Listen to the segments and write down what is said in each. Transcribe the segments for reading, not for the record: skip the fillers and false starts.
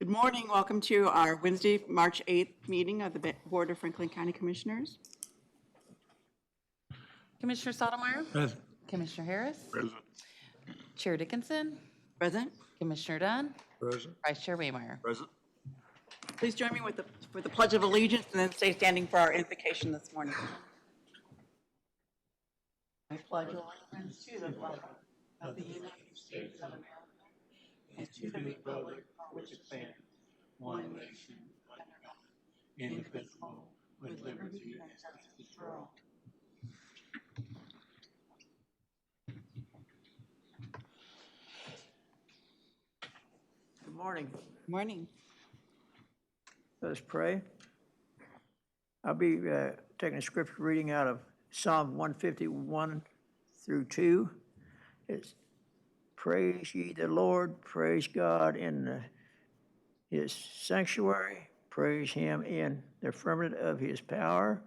Good morning. Welcome to our Wednesday, March 8th meeting of the Board of Franklin County Commissioners. Commissioner Sotomayor? Present. Commissioner Harris? Present. Chair Dickinson? Present. Commissioner Dunn? Present. Vice Chair Waymeyer? Present. Please join me with the Pledge of Allegiance and then stay standing for our invocation this morning. I pledge allegiance to the flag of the United States of America and to the republic for which it stands, one nation, under God, indivisible, with liberty and justice for all. Good morning. Morning. Let us pray. I'll be taking a scripture reading out of Psalm 151 through 2. It's praise ye the Lord, praise God in his sanctuary, praise him in the firmament of his power.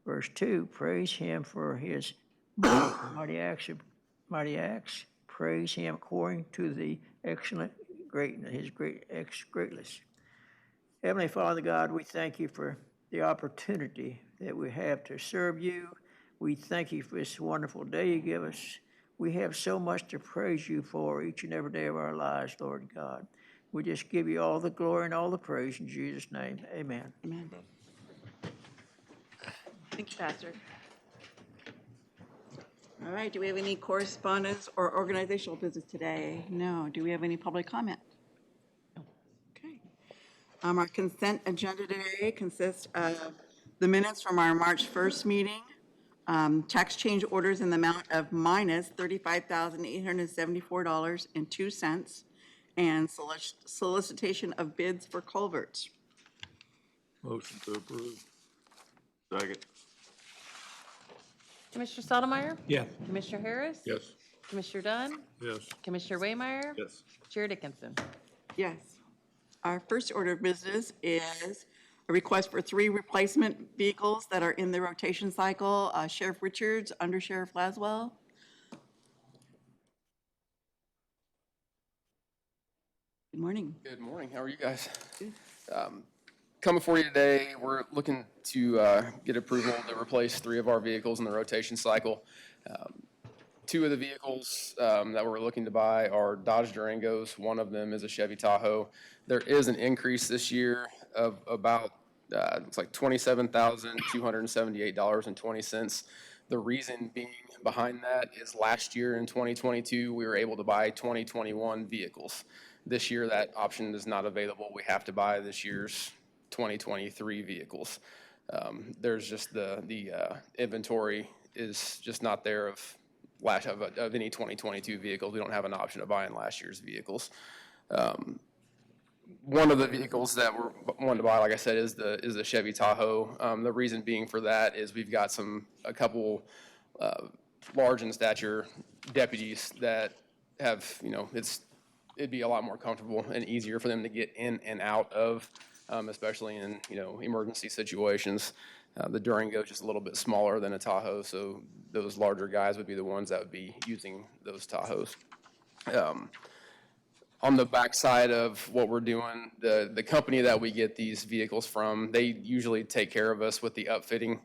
Verse 2, praise him for his mighty acts, praise him according to the excellent greatness, his greatness. Heavenly Father God, we thank you for the opportunity that we have to serve you. We thank you for this wonderful day you give us. We have so much to praise you for each and every day of our lives, Lord God. We just give you all the glory and all the praise in Jesus' name. Amen. Amen. Thanks, Pastor. All right, do we have any correspondence or organizational business today? No. Do we have any public comment? Okay. Our consent agenda today consists of the minutes from our March 1st meeting, tax change orders in the amount of minus $35,874.02, and solicitation of bids for culverts. Motion to approve. Second. Commissioner Sotomayor? Yes. Commissioner Harris? Yes. Commissioner Dunn? Yes. Commissioner Waymeyer? Yes. Chair Dickinson? Yes. Our first order of business is a request for 3 replacement vehicles that are in the rotation cycle. Sheriff Richards, Under Sheriff Laswell. Good morning. Good morning. How are you guys? Coming for you today, we're looking to get approval to replace 3 of our vehicles in the rotation cycle. 2 of the vehicles that we're looking to buy are Dodge Durangos. One of them is a Chevy Tahoe. There is an increase this year of about, it's like $27,278.20. The reason being behind that is last year in 2022, we were able to buy 2021 vehicles. This year, that option is not available. We have to buy this year's 2023 vehicles. There's just the inventory is just not there of any 2022 vehicles. We don't have an option of buying last year's vehicles. One of the vehicles that we're wanting to buy, like I said, is the Chevy Tahoe. The reason being for that is we've got a couple large in stature deputies that have, it'd be a lot more comfortable and easier for them to get in and out of, especially in, emergency situations. The Durango is just a little bit smaller than a Tahoe, so those larger guys would be the ones that would be using those Tahoes. On the backside of what we're doing, the company that we get these vehicles from, they usually take care of us with the upfitting.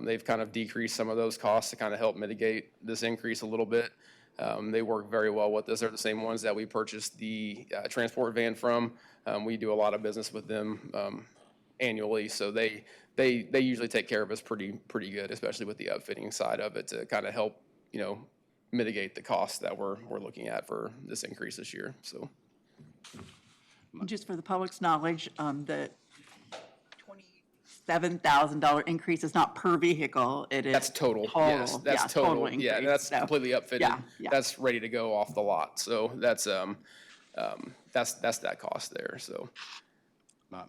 They've kind of decreased some of those costs to kind of help mitigate this increase a little bit. They work very well with us. They're the same ones that we purchased the transport van from. We do a lot of business with them annually, so they usually take care of us pretty good, especially with the upfitting side of it to kind of help mitigate the costs that we're looking at for this increase this year. So, Just for the public's knowledge, the $27,000 increase is not per vehicle. It is that's total. Yes, that's total. increase, Yeah, that's so. completely upfitted. Yeah. That's ready to go off the lot. So that's that cost there. So.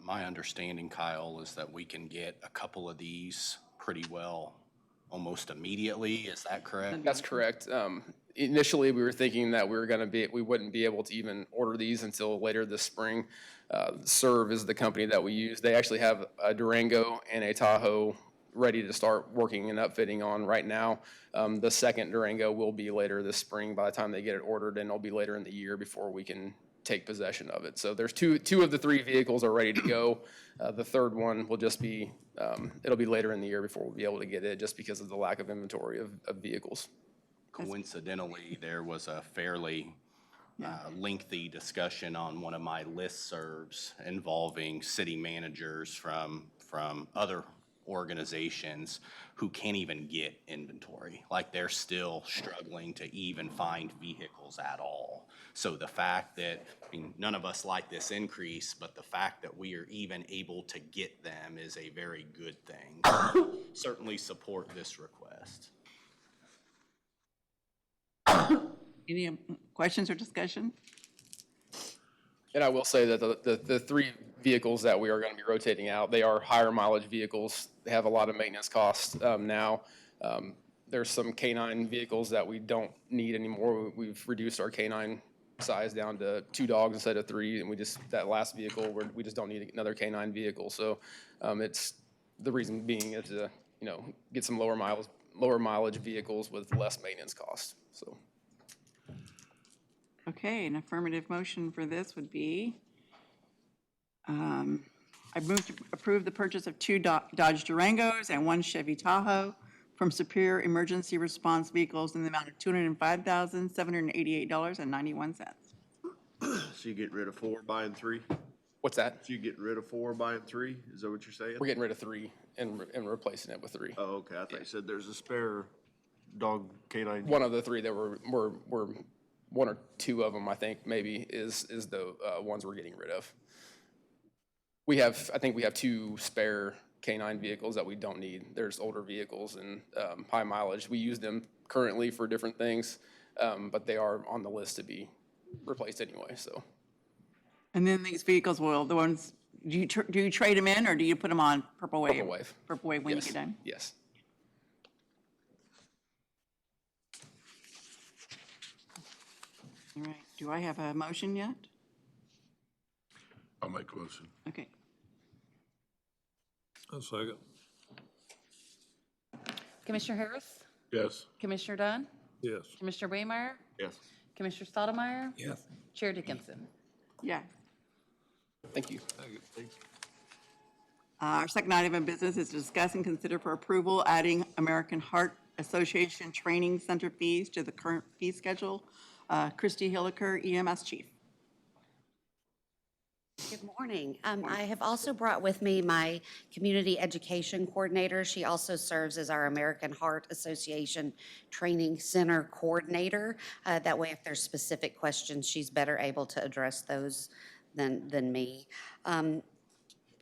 My understanding, Kyle, is that we can get a couple of these pretty well almost immediately. Is that correct? That's correct. Initially, we were thinking that we wouldn't be able to even order these until later this spring. Serve is the company that we use. They actually have a Durango and a Tahoe ready to start working and upfitting on right now. The second Durango will be later this spring by the time they get it ordered, and it'll be later in the year before we can take possession of it. So there's two of the 3 vehicles are ready to go. The third one will just be, it'll be later in the year before we'll be able to get it, just because of the lack of inventory of vehicles. Coincidentally, there was a fairly lengthy discussion on one of my listservs involving city managers from other organizations who can't even get inventory. Like, they're still struggling to even find vehicles at all. So the fact that, I mean, none of us like this increase, but the fact that we are even able to get them is a very good thing. Certainly support this request. Any questions or discussion? And I will say that the 3 vehicles that we are going to be rotating out, they are higher mileage vehicles. They have a lot of maintenance costs now. There's some K9 vehicles that we don't need anymore. We've reduced our K9 size down to 2 dogs instead of 3, and that last vehicle, we just don't need another K9 vehicle. So it's, the reason being is to, get some lower mileage vehicles with less maintenance costs, so. Okay, an affirmative motion for this would be, I move to approve the purchase of 2 Dodge Durangos and 1 Chevy Tahoe from Superior Emergency Response Vehicles in the amount of $205,788.91. So you get rid of 4, buying 3? What's that? So you get rid of 4, buying 3? Is that what you're saying? We're getting rid of 3 and replacing it with 3. Oh, okay. I thought you said there's a spare dog K9. One of the 3 that were 1 or 2 of them, I think, maybe, is the ones we're getting rid of. I think we have 2 spare K9 vehicles that we don't need. There's older vehicles and high mileage. We use them currently for different things, but they are on the list to be replaced anyway, so. And then these vehicles will, the ones, do you trade them in, or do you put them on Purple Wave? Purple Wave. Purple Wave when you Yes. get done? Yes. All right, do I have a motion yet? I'll make a motion. Okay. A second. Commissioner Harris, Yes. Commissioner Dunn, Yes. Commissioner Waymire, Yes. Commissioner Stottlemyre, Yes. Chair Dickinson. Yes. Thank you. Our second item of business is to discuss and consider for approval adding American Heart Association Training Center fees to the current fee schedule. Christy Hilliker, EMS Chief. Good morning. I have also brought with me my community education coordinator. She also serves as our American Heart Association Training Center coordinator. That way, if there's specific questions, she's better able to address those than me.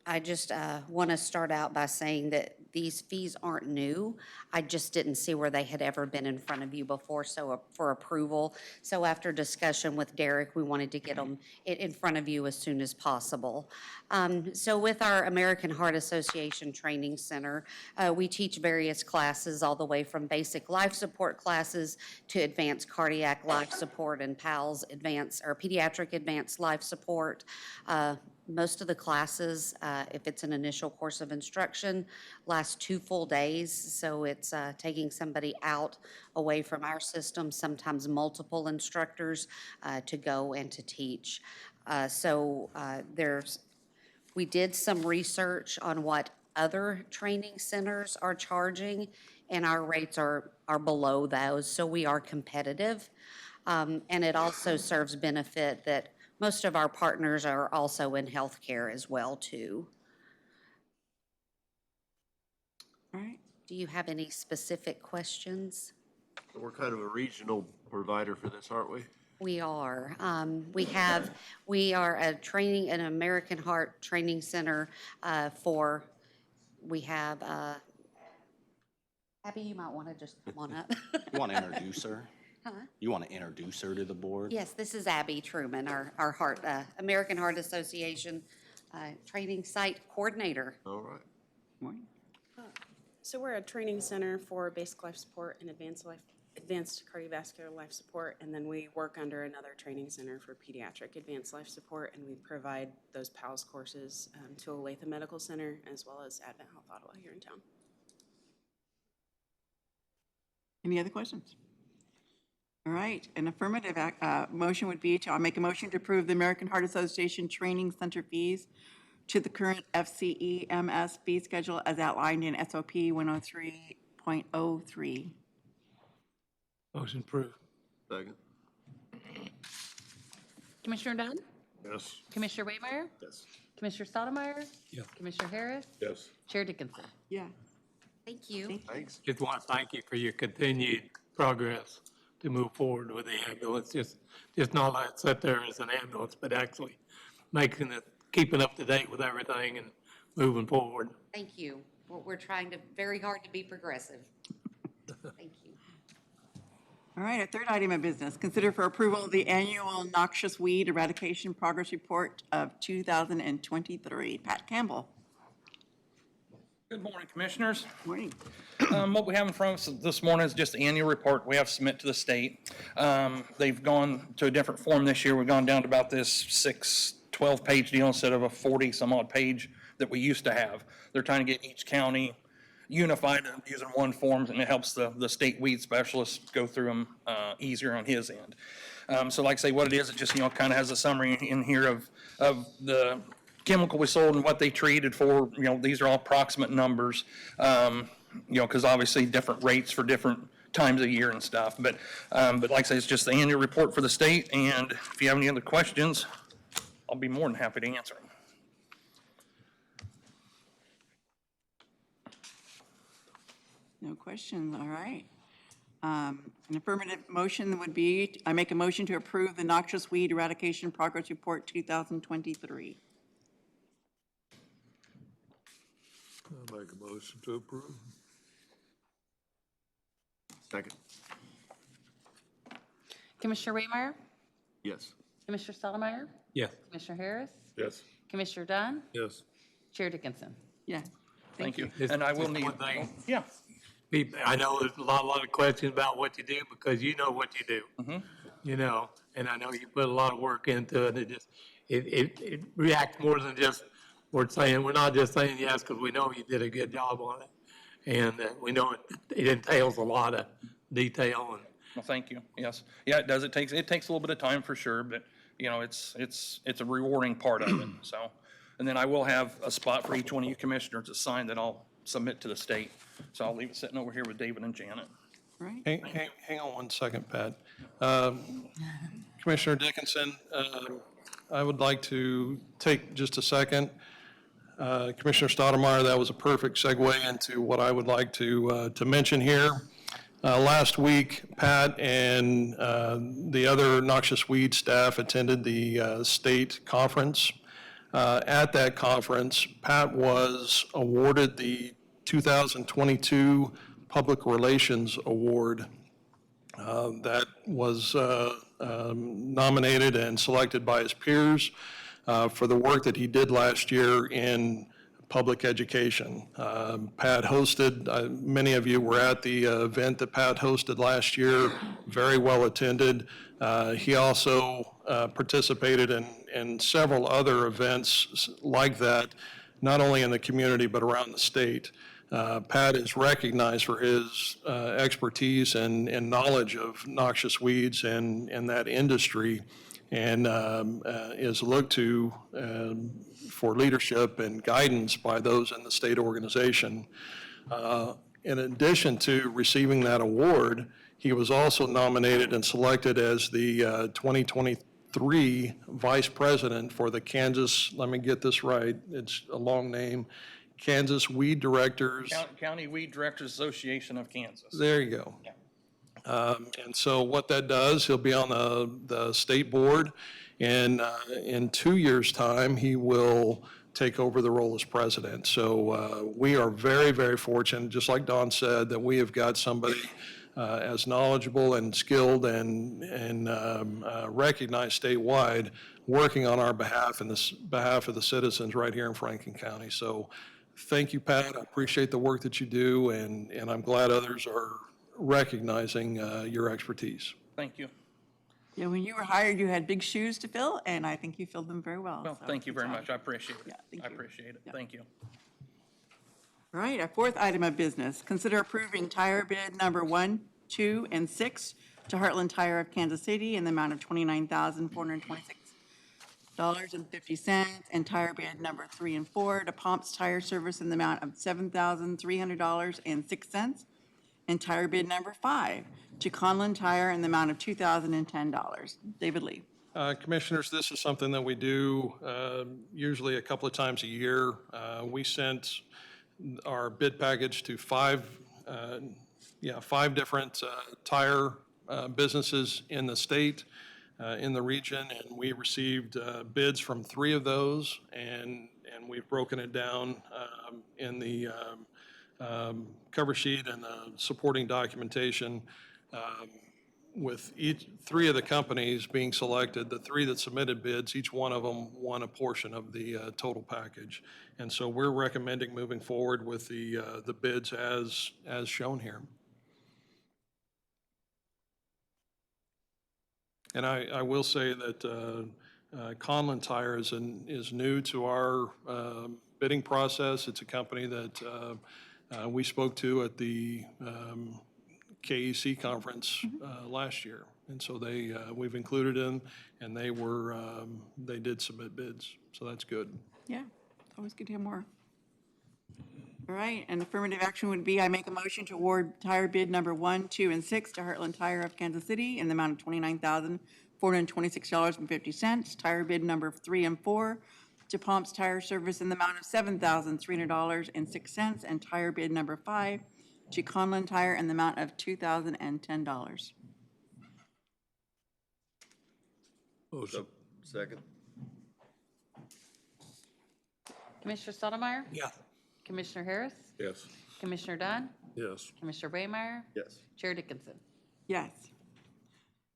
I just want to start out by saying that these fees aren't new. I just didn't see where they had ever been in front of you before, so for approval. So after discussion with Derek, we wanted to get them in front of you as soon as possible. So with our American Heart Association Training Center, we teach various classes all the way from basic life support classes to advanced cardiac life support and PALS advanced or pediatric advanced life support. Most of the classes, if it's an initial course of instruction, last 2 full days. So it's taking somebody out away from our system, sometimes multiple instructors to go and to teach. We did some research on what other training centers are charging, and our rates are below those, so we are competitive. And it also serves benefit that most of our partners are also in healthcare as well, too. All right. Do you have any specific questions? We're kind of a regional provider for this, aren't we? We are. We are an American Heart Training Center we have, Abby, you might want to just come on up. You want to introduce her? You want to introduce her to the board? Yes, this is Abby Truman, our American Heart Association Training Site Coordinator. All right. Morning. So we're a training center for basic life support and advanced cardiovascular life support, and then we work under another training center for pediatric advanced life support, and we provide those PALS courses to Olathe Medical Center as well as Advent Health Ottawa here in town. Any other questions? All right, an affirmative motion would be I'll make a motion to approve the American Heart Association Training Center fees to the current FCEMS fee schedule as outlined in SOP 103.03. Motion approved. Second. Commissioner Dunn? Yes. Commissioner Waymire? Yes. Commissioner Stottlemyre? Yes. Commissioner Harris? Yes. Chair Dickinson? Yeah. Thank you. Thanks. Just want to thank you for your continued progress to move forward with the ambulance. Just not like sit there as an ambulance, but actually making it, keeping up to date with everything and moving forward. Thank you. We're trying very hard to be progressive. Thank you. All right, a third item of business, consider for approval the annual noxious weed eradication progress report of 2023. Pat Campbell. Good morning, Commissioners. Morning. What we have in front of us this morning is just the annual report we have to submit to the state. They've gone to a different form this year. We've gone down to about this 12-page deal instead of a 40-some-odd page that we used to have. They're trying to get each county unified and using one form, and it helps the state weed specialist go through them easier on his end. So like I say, what it is, it just, kind of has a summary in here of the chemical we sold and what they treated for. These are all approximate numbers, because obviously different rates for different times of year and stuff. But like I say, it's just the annual report for the state, and if you have any other questions, I'll be more than happy to answer them. No questions, all right. An affirmative motion would be, I make a motion to approve the noxious weed eradication progress report 2023. I'll make a motion to approve. Second. Commissioner Waymire? Yes. Commissioner Stottlemyre? Yes. Commissioner Harris? Yes. Commissioner Dunn? Yes. Chair Dickinson? Yeah. Thank you. Just- And I will just need, one thing. yeah. I know there's a lot of questions about what you do because you know what you do. And I know you put a lot of work into it. It reacts more than just, we're not just saying yes because we know you did a good job on it. And we know it entails a lot of detail and Well, thank you. Yes. Yeah, it does. It takes a little bit of time for sure, but it's a rewarding part of it. So, and then I will have a spot for each one of you commissioners to sign that I'll submit to the state. So I'll leave it sitting over here with David and Janet. Right. Hang on one second, Pat. Commissioner Dickinson, I would like to take just a second. Commissioner Stottlemyre, that was a perfect segue into what I would like to mention here. Last week, Pat and the other noxious weed staff attended the state conference. At that conference, Pat was awarded the 2022 Public Relations Award that was nominated and selected by his peers for the work that he did last year in public education. Pat hosted, many of you were at the event that Pat hosted last year, very well attended. He also participated in several other events like that, not only in the community but around the state. Pat is recognized for his expertise and knowledge of noxious weeds and that industry, and is looked to for leadership and guidance by those in the state organization. In addition to receiving that award, he was also nominated and selected as the 2023 Vice President for the Kansas, let me get this right, it's a long name, Kansas Weed Directors. County Weed Directors Association of Kansas. There you go. And so what that does, he'll be on the state board, and in 2 years' time, he will take over the role as president. So we are very, very fortunate, just like Don said, that we have got somebody as knowledgeable and skilled and recognized statewide working on our behalf and this behalf of the citizens right here in Franklin County. So thank you, Pat. I appreciate the work that you do, and I'm glad others are recognizing your expertise. Thank you. Yeah, when you were hired, you had big shoes to fill, and I think you filled them very well. Well, so thank you good very job. much. I appreciate it. Yeah, thank I you. appreciate it. Yeah. Thank you. All right, our fourth item of business, consider approving tire bid number 1, 2, and 6 to Heartland Tire of Kansas City in the amount of $29,426.50, and tire bid number 3 and 4 to Pomps Tire Service in the amount of $7,300.06, and tire bid number 5 to Conlon Tire in the amount of $2,010. David Lee. Commissioners, this is something that we do usually a couple of times a year. We sent our bid package to five different tire businesses in the state, in the region, and we received bids from 3 of those, and we've broken it down in the cover sheet and the supporting documentation. With 3 of the companies being selected, the 3 that submitted bids, each one of them won a portion of the total package. And so we're recommending moving forward with the bids as shown here. And I will say that Conlon Tire is new to our bidding process. It's a company that we spoke to at the KEC conference last year. And so we've included them, and they did submit bids. So that's good. Yeah, it's always good to hear more. All right, and affirmative action would be I make a motion to award tire bid number 1, 2, and 6 to Heartland Tire of Kansas City in the amount of $29,426.50. Tire bid number 3 and 4 to Pomps Tire Service in the amount of $7,300.06, and tire bid number 5 to Conlon Tire in the amount of $2,010. Motion. Second. Commissioner Stottlemyre? Yeah. Commissioner Harris? Yes. Commissioner Dunn? Yes. Commissioner Waymire? Yes. Chair Dickinson? Yes.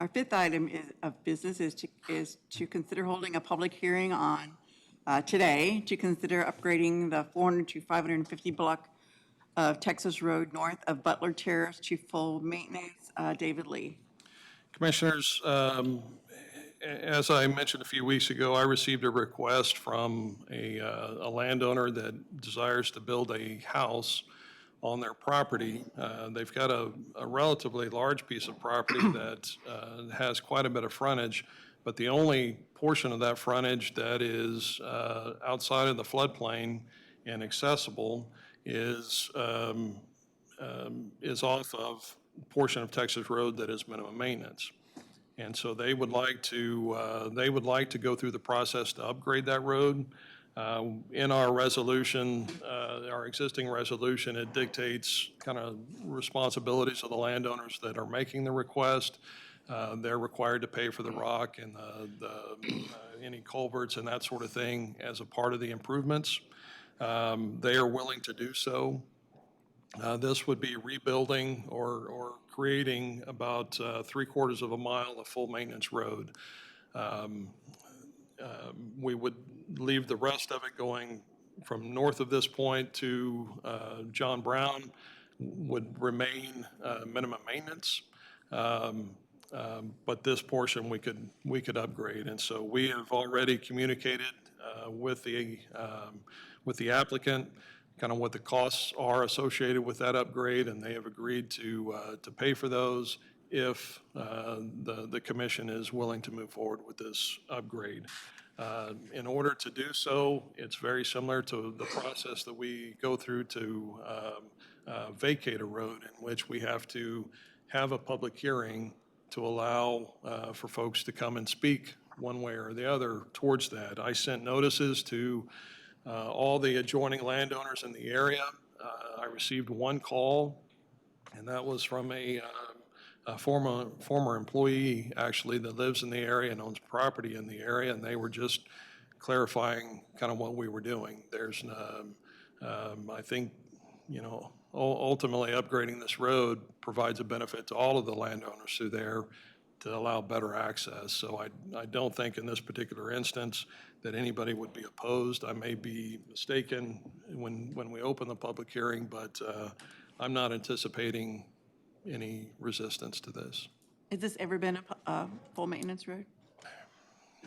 Our 5th item of business is to consider holding a public hearing on today to consider upgrading the 400 to 550 block of Texas Road north of Butler Terrace to full maintenance. David Lee. Commissioners, as I mentioned a few weeks ago, I received a request from a landowner that desires to build a house on their property. They've got a relatively large piece of property that has quite a bit of frontage, but the only portion of that frontage that is outside of the floodplain and accessible is off of a portion of Texas Road that is minimum maintenance. And so they would like to go through the process to upgrade that road. In our resolution, our existing resolution, it dictates kind of responsibilities of the landowners that are making the request. They're required to pay for the rock and any culverts and that sort of thing as a part of the improvements. They are willing to do so. This would be rebuilding or creating about 3/4 of a mile of full maintenance road. We would leave the rest of it going from north of this point to John Brown would remain minimum maintenance. But this portion we could upgrade. And so we have already communicated with the applicant kind of what the costs are associated with that upgrade, and they have agreed to pay for those if the commission is willing to move forward with this upgrade. In order to do so, it's very similar to the process that we go through to vacate a road, in which we have to have a public hearing to allow for folks to come and speak one way or the other towards that. I sent notices to all the adjoining landowners in the area. I received one call, and that was from a former employee, actually, that lives in the area and owns property in the area, and they were just clarifying kind of what we were doing. There's, I think, ultimately upgrading this road provides a benefit to all of the landowners through there to allow better access. So I don't think in this particular instance that anybody would be opposed. I may be mistaken when we open the public hearing, but I'm not anticipating any resistance to this. Has this ever been a full maintenance road?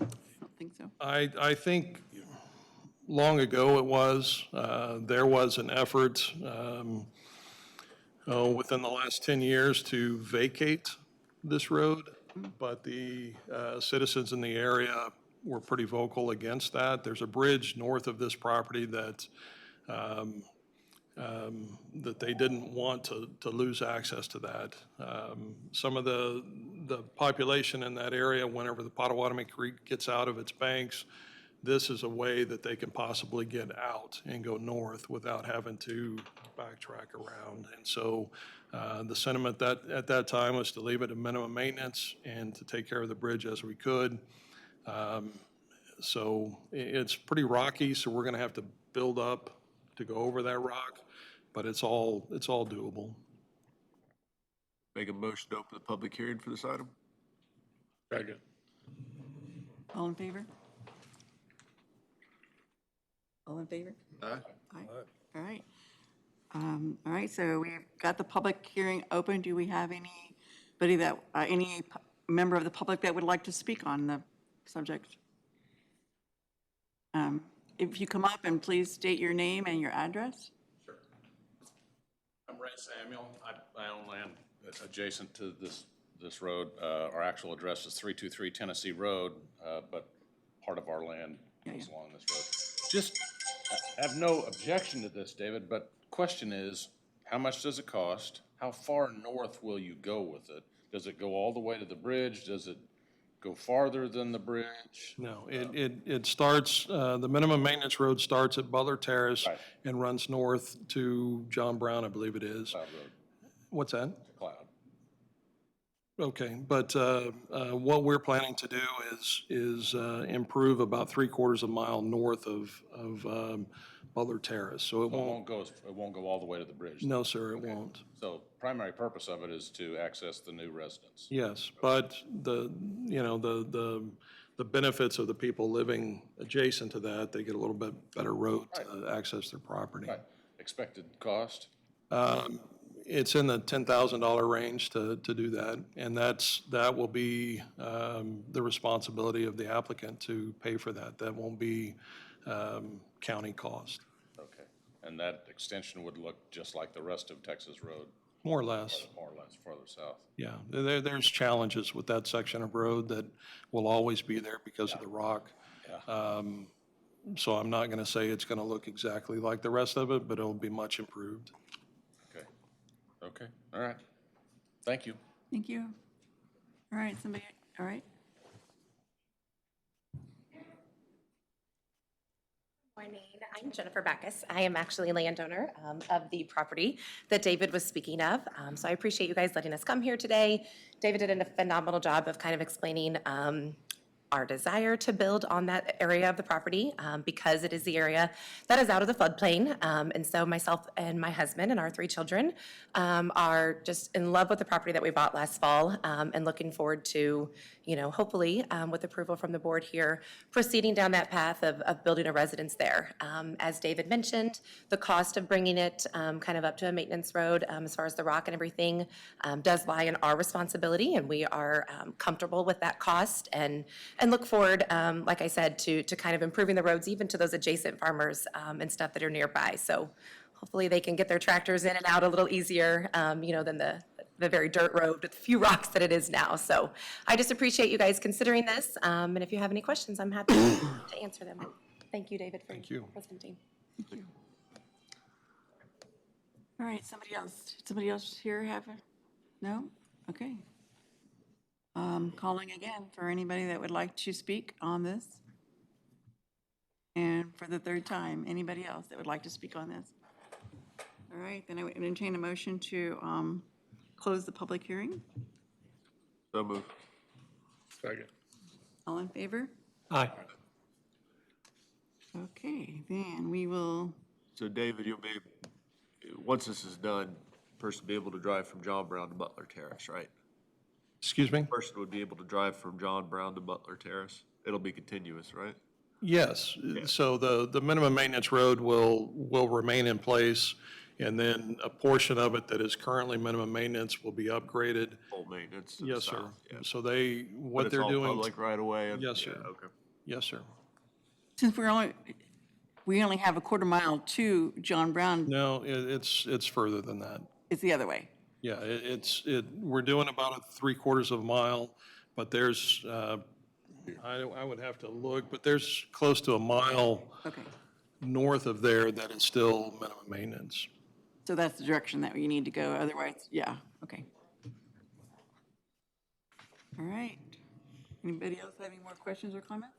I don't think so. I think long ago it was. There was an effort within the last 10 years to vacate this road, but the citizens in the area were pretty vocal against that. There's a bridge north of this property that that they didn't want to lose access to that. Some of the population in that area, whenever the Pottawatomie Creek gets out of its banks, this is a way that they can possibly get out and go north without having to backtrack around. And so the sentiment that at that time was to leave it at minimum maintenance and to take care of the bridge as we could. So it's pretty rocky, so we're going to have to build up to go over that rock, but it's all doable. Make a motion to open the public hearing for this item? Second. All in favor? All in favor? Aye. Aye. All right. All right, so we've got the public hearing open. Do we have anybody that, any member of the public that would like to speak on the subject? If you come up and please state your name and your address. I'm Ray Samuel. I own land adjacent to this road. Our actual address is 323 Tennessee Road, but part of our land goes along this road. Just, I have no objection to this, David, but question is, how much does it cost? How far north will you go with it? Does it go all the way to the bridge? Does it go farther than the bridge? No, it starts, the minimum maintenance road starts at Butler Terrace Right. and runs north to John Brown, I believe it is. Cloud Road What's that? to Cloud. Okay, but what we're planning to do is improve about 3/4 of a mile north of Butler Terrace. So it So won't, it won't go all the way to the bridge? no, sir, it won't. So primary purpose of it is to access the new residents? Yes, but the benefits of the people living adjacent to that, they get a little bit better road to access their property. Right. Expected cost? It's in the $10,000 range to do that, and that will be the responsibility of the applicant to pay for that. That won't be county cost, Okay. And that extension would look just like the rest of Texas Road, more or less. more or less, farther south? Yeah, there's challenges with that section of road that will always be there because of the rock. Yeah. So I'm not going to say it's going to look exactly like the rest of it, but it'll be much improved. Okay. Okay. All right. Thank you. Thank you. All right, somebody, all right. Morning, I'm Jennifer Backus. I am actually a landowner of the property that David was speaking of. So I appreciate you guys letting us come here today. David did a phenomenal job of kind of explaining our desire to build on that area of the property because it is the area that is out of the floodplain. And so myself and my husband and our 3 children are just in love with the property that we bought last fall and looking forward to, hopefully with approval from the board here, proceeding down that path of building a residence there. As David mentioned, the cost of bringing it kind of up to a maintenance road as far as the rock and everything does lie in our responsibility, and we are comfortable with that cost and look forward, like I said, to kind of improving the roads even to those adjacent farmers and stuff that are nearby. So hopefully they can get their tractors in and out a little easier, than the very dirt road with a few rocks that it is now. So I just appreciate you guys considering this. And if you have any questions, I'm happy to answer them. Thank you, David, for Thank you. presenting. Thank you. All right, somebody else. Did somebody else here have a, no? Okay. Calling again for anybody that would like to speak on this. And for the 3rd time, anybody else that would like to speak on this? All right, then I would entertain a motion to close the public hearing. So moved. Second. All in favor? Aye. Okay, then we will, So David, you'll be, once this is done, person will be able to drive from John Brown to Butler Terrace, right? Excuse me? Person would be able to drive from John Brown to Butler Terrace. It'll be continuous, right? Yes, so the minimum maintenance road will remain in place, and then a portion of it that is currently minimum maintenance will be upgraded. Full maintenance to the Yes, sir. south, yeah. So they, But what it's they're all doing. public right away? Yes, sir. Okay. Yes, sir. since we only have a 1/4 mile to John Brown, No, it's further than that. it's the other way. Yeah, we're doing about a 3/4 of a mile, but there's, I would have to look, but there's close to a mile Okay, north of there that is still minimum maintenance. so that's the direction that you need to go, otherwise, yeah, okay. All right. Anybody else have any more questions or comments?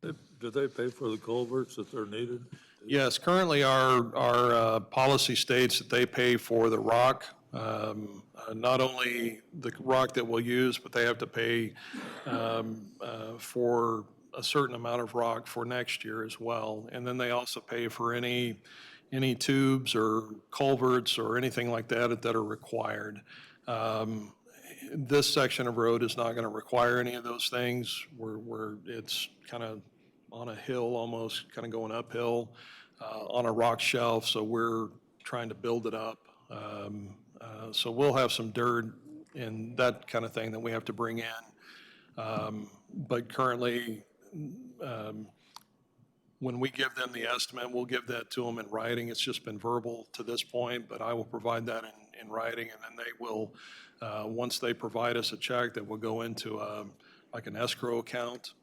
Do they pay for the culverts if they're needed? Yes, currently our policy states that they pay for the rock, not only the rock that we'll use, but they have to pay for a certain amount of rock for next year as well. And then they also pay for any tubes or culverts or anything like that that are required. This section of road is not going to require any of those things. It's kind of on a hill almost, kind of going uphill on a rock shelf, so we're trying to build it up. So we'll have some dirt and that kind of thing that we have to bring in. But currently, when we give them the estimate, we'll give that to them in writing. It's just been verbal to this point, but I will provide that in writing, and then they will, once they provide us a check, that will go into like an escrow account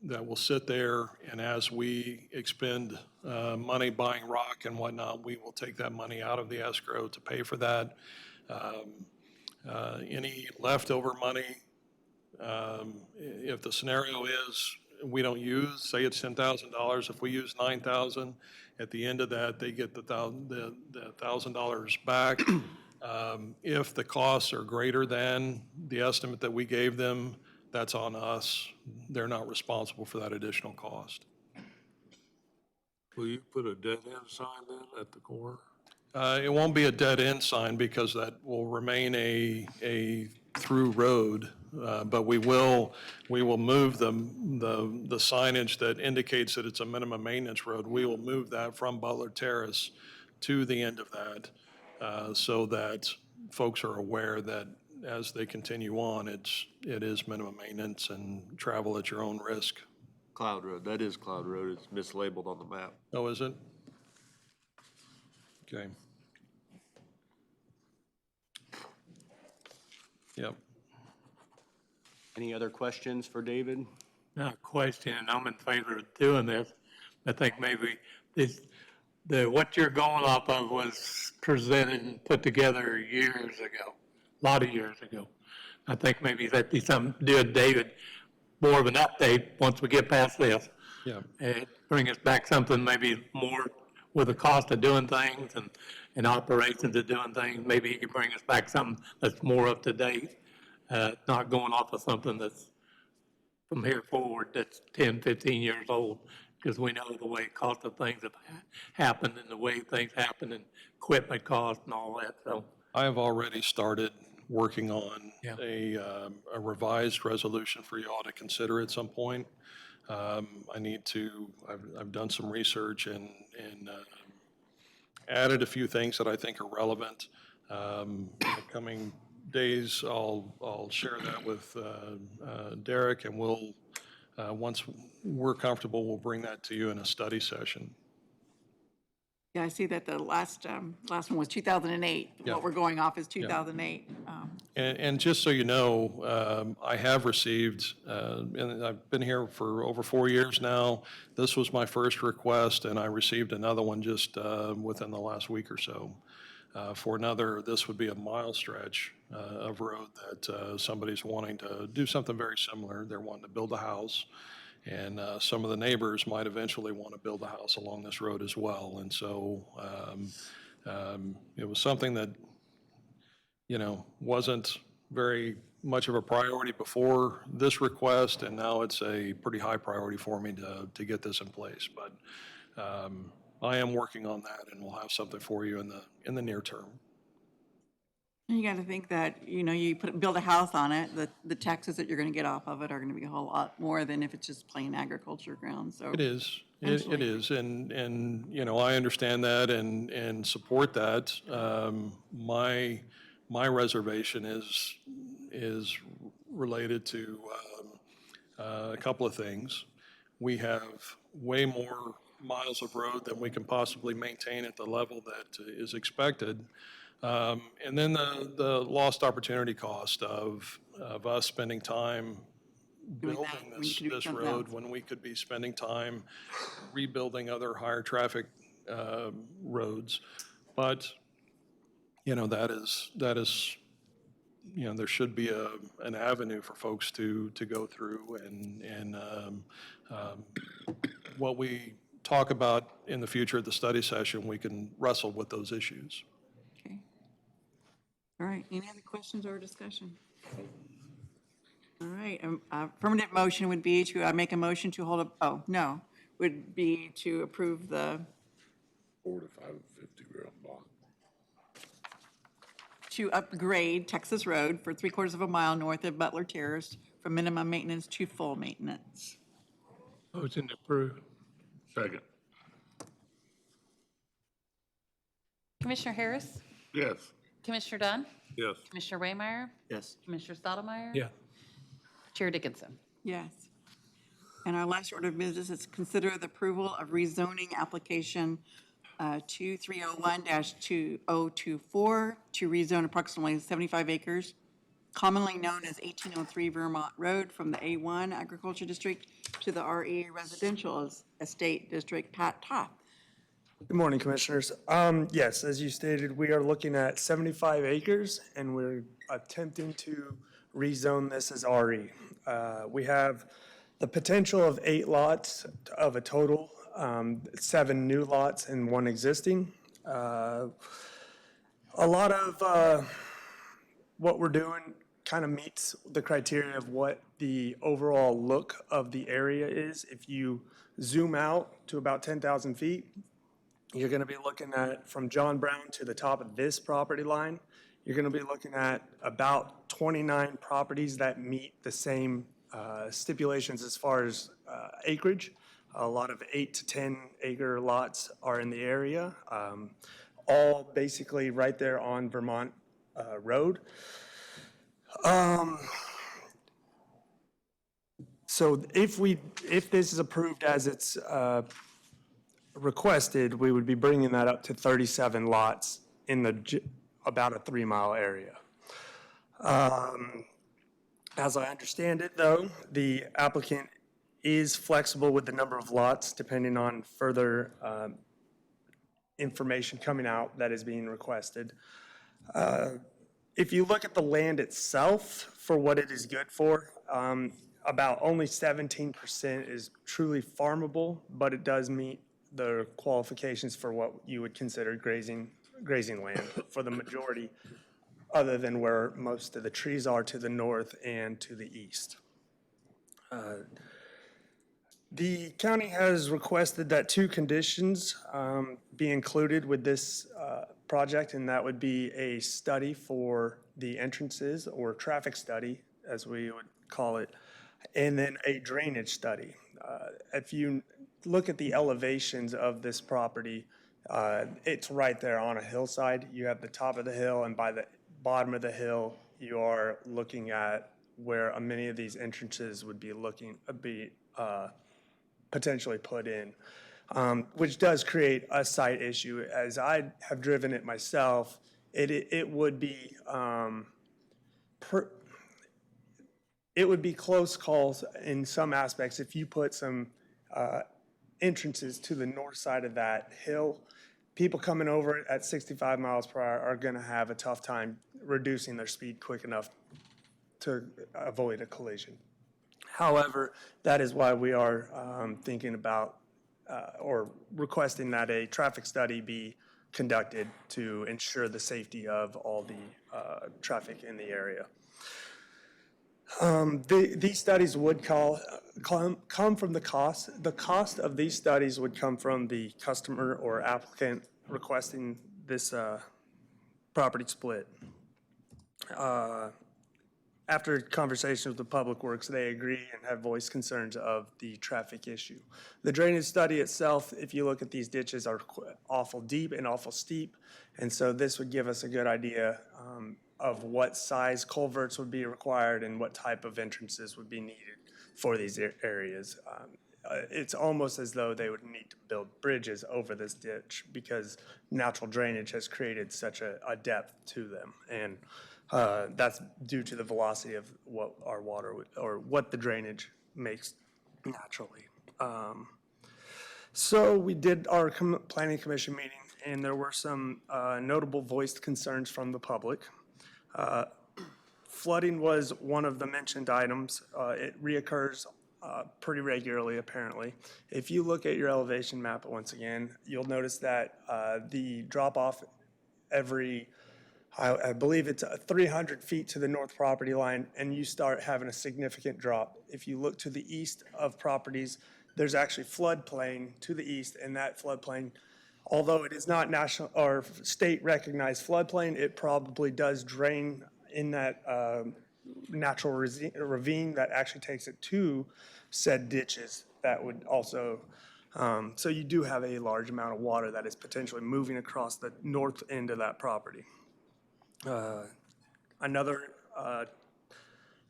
that will sit there, and as we expend money buying rock and whatnot, we will take that money out of the escrow to pay for that. Any leftover money, if the scenario is we don't use, say it's $10,000, if we use $9,000, at the end of that, they get the $1,000 back. If the costs are greater than the estimate that we gave them, that's on us. They're not responsible for that additional cost. Will you put a dead end sign then at the corner? It won't be a dead end sign because that will remain a through road, but we will move the signage that indicates that it's a minimum maintenance road. We will move that from Butler Terrace to the end of that so that folks are aware that as they continue on, it is minimum maintenance and travel at your own risk. Cloud Road, that is Cloud Road. It's mislabeled on the map. Oh, is it? Okay. Yep. Any other questions for David? Not a question, and I'm in favor of doing this. I think maybe what you're going off of was presented and put together years ago, a lot of years ago. I think maybe that'd be something to do with David, more of an update once we get past this. Yeah. And bring us back something maybe more with the cost of doing things and operations of doing things. Maybe he could bring us back something that's more up to date, not going off of something that's from here forward that's 10, 15 years old, because we know the way cost of things have happened and the way things happen and equipment cost and all that, so. I have already started working on Yeah. a revised resolution for you all to consider at some point. I've done some research and added a few things that I think are relevant. In the coming days, I'll share that with Derek, and we'll, once we're comfortable, we'll bring that to you in a study session. Yeah, I see that the last one was 2008. Yeah. What we're going off is 2008. And just so you know, I have received, and I've been here for over 4 years now. This was my first request, and I received another one just within the last week or so for another. This would be a mile stretch of road that somebody's wanting to do something very similar. They're wanting to build a house, and some of the neighbors might eventually want to build a house along this road as well. And so it was something that, wasn't very much of a priority before this request, and now it's a pretty high priority for me to get this in place. But I am working on that, and we'll have something for you in the near term. You got to think that, you build a house on it, the taxes that you're going to get off of it are going to be a whole lot more than if it's just plain agriculture ground, so. It is. It is, and I understand that and support that. My reservation is related to a couple of things. We have way more miles of road than we can possibly maintain at the level that is expected. And then the lost opportunity cost of us spending time Doing that building when you could do this something road else. when we could be spending time rebuilding other higher traffic roads. But, that is, there should be an avenue for folks to go through and what we talk about in the future at the study session, we can wrestle with those issues. Okay. All right, any other questions or discussion? All right, affirmative motion would be to make a motion to would be to approve the, 4 to 550 grand bond. to upgrade Texas Road for 3/4 of a mile north of Butler Terrace from minimum maintenance to full maintenance. Motion approved. Second. Commissioner Harris, Yes. Commissioner Dunn, Yes. Commissioner Waymire, Yes. Commissioner Stottlemyre. Yeah. Chair Dickinson. Yes. And our last order of business is consider the approval of rezoning application 2301-2024 to rezone approximately 75 acres, commonly known as 1803 Vermont Road, from the A1 Agriculture District to the RE Residential Estate District. Pat Toth. Good morning, Commissioners. Yes, as you stated, we are looking at 75 acres, and we're attempting to rezone this as RE. We have the potential of 8 lots of a total, 7 new lots and 1 existing. A lot of what we're doing kind of meets the criteria of what the overall look of the area is. If you zoom out to about 10,000 feet, you're going to be looking at, from John Brown to the top of this property line, you're going to be looking at about 29 properties that meet the same stipulations as far as acreage. A lot of 8 to 10 acre lots are in the area, all basically right there on Vermont Road. So if this is approved as it's requested, we would be bringing that up to 37 lots in about a 3-mile area. As I understand it, though, the applicant is flexible with the number of lots depending on further information coming out that is being requested. If you look at the land itself for what it is good for, about only 17% is truly farmable, but it does meet the qualifications for what you would consider grazing land for the majority, other than where most of the trees are to the north and to the east. The county has requested that 2 conditions be included with this project, and that would be a study for the entrances, or traffic study, as we would call it, and then a drainage study. If you look at the elevations of this property, it's right there on a hillside. You have the top of the hill, and by the bottom of the hill, you are looking at where many of these entrances would be potentially put in, which does create a site issue. As I have driven it myself, it would be close calls in some aspects if you put some entrances to the north side of that hill. People coming over it at 65 miles per hour are going to have a tough time reducing their speed quick enough to avoid a collision. However, that is why we are thinking about or requesting that a traffic study be conducted to ensure the safety of all the traffic in the area. These studies would come from the cost. The cost of these studies would come from the customer or applicant requesting this property split. After conversations with the Public Works, they agree and have voiced concerns of the traffic issue. The drainage study itself, if you look at these ditches, are awful deep and awful steep, and so this would give us a good idea of what size culverts would be required and what type of entrances would be needed for these areas. it's almost as though they would need to build bridges over this ditch because natural drainage has created such a depth to them. And that's due to the velocity of what our water, or what the drainage makes naturally. So we did our planning commission meeting, and there were some notable voiced concerns from the public. Flooding was one of the mentioned items. It reoccurs pretty regularly, apparently. If you look at your elevation map once again, you'll notice that the drop-off every, I believe it's 300 feet to the north property line, and you start having a significant drop. If you look to the east of properties, there's actually floodplain to the east, and that floodplain, although it is not national or state recognized floodplain, it probably does drain in that natural ravine that actually takes it to said ditches that would also, so you do have a large amount of water that is potentially moving across the north end of that property. Another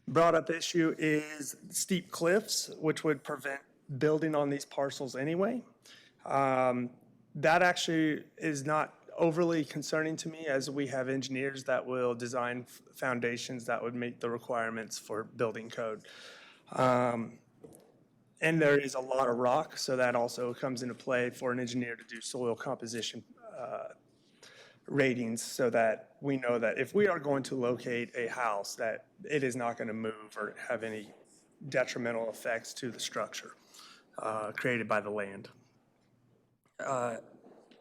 brought up issue is steep cliffs, which would prevent building on these parcels anyway. That actually is not overly concerning to me, as we have engineers that will design foundations that would meet the requirements for building code. And there is a lot of rock, so that also comes into play for an engineer to do soil composition ratings, so that we know that if we are going to locate a house, that it is not going to move or have any detrimental effects to the structure created by the land.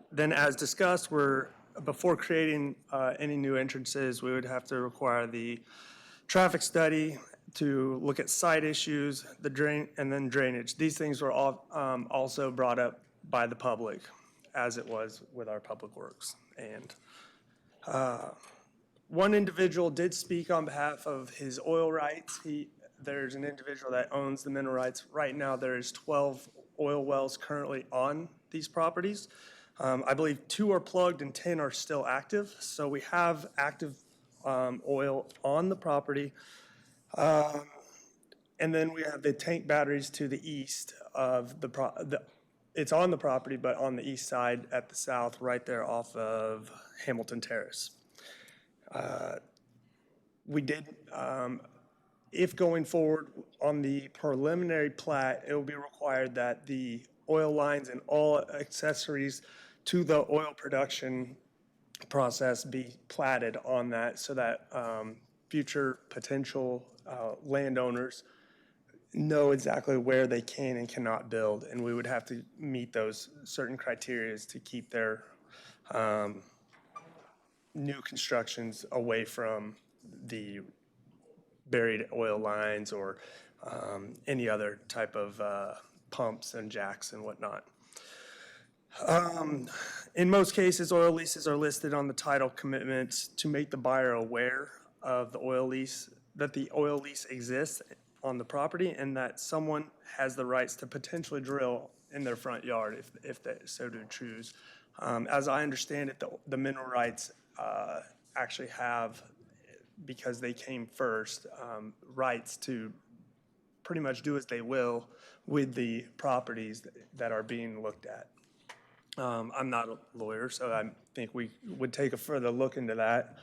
Then, as discussed, before creating any new entrances, we would have to require the traffic study to look at site issues, the drain, and then drainage. These things were all also brought up by the public, as it was with our public works. And one individual did speak on behalf of his oil rights. There's an individual that owns the mineral rights. Right now, there is 12 oil wells currently on these properties. I believe 2 are plugged and 10 are still active. So we have active oil on the property. And then we have the tank batteries to the east of it's on the property, but on the east side at the south, right there off of Hamilton Terrace. We did, if going forward on the preliminary plat, it will be required that the oil lines and all accessories to the oil production process be platted on that, so that future potential landowners know exactly where they can and cannot build, and we would have to meet those certain criteria to keep their new constructions away from the buried oil lines or any other type of pumps and jacks and whatnot. In most cases, oil leases are listed on the title commitments to make the buyer aware of the oil lease, that the oil lease exists on the property, and that someone has the rights to potentially drill in their front yard if they so do choose. As I understand it, the mineral rights actually have, because they came first, rights to pretty much do as they will with the properties that are being looked at. I'm not a lawyer, so I think we would take a further look into that.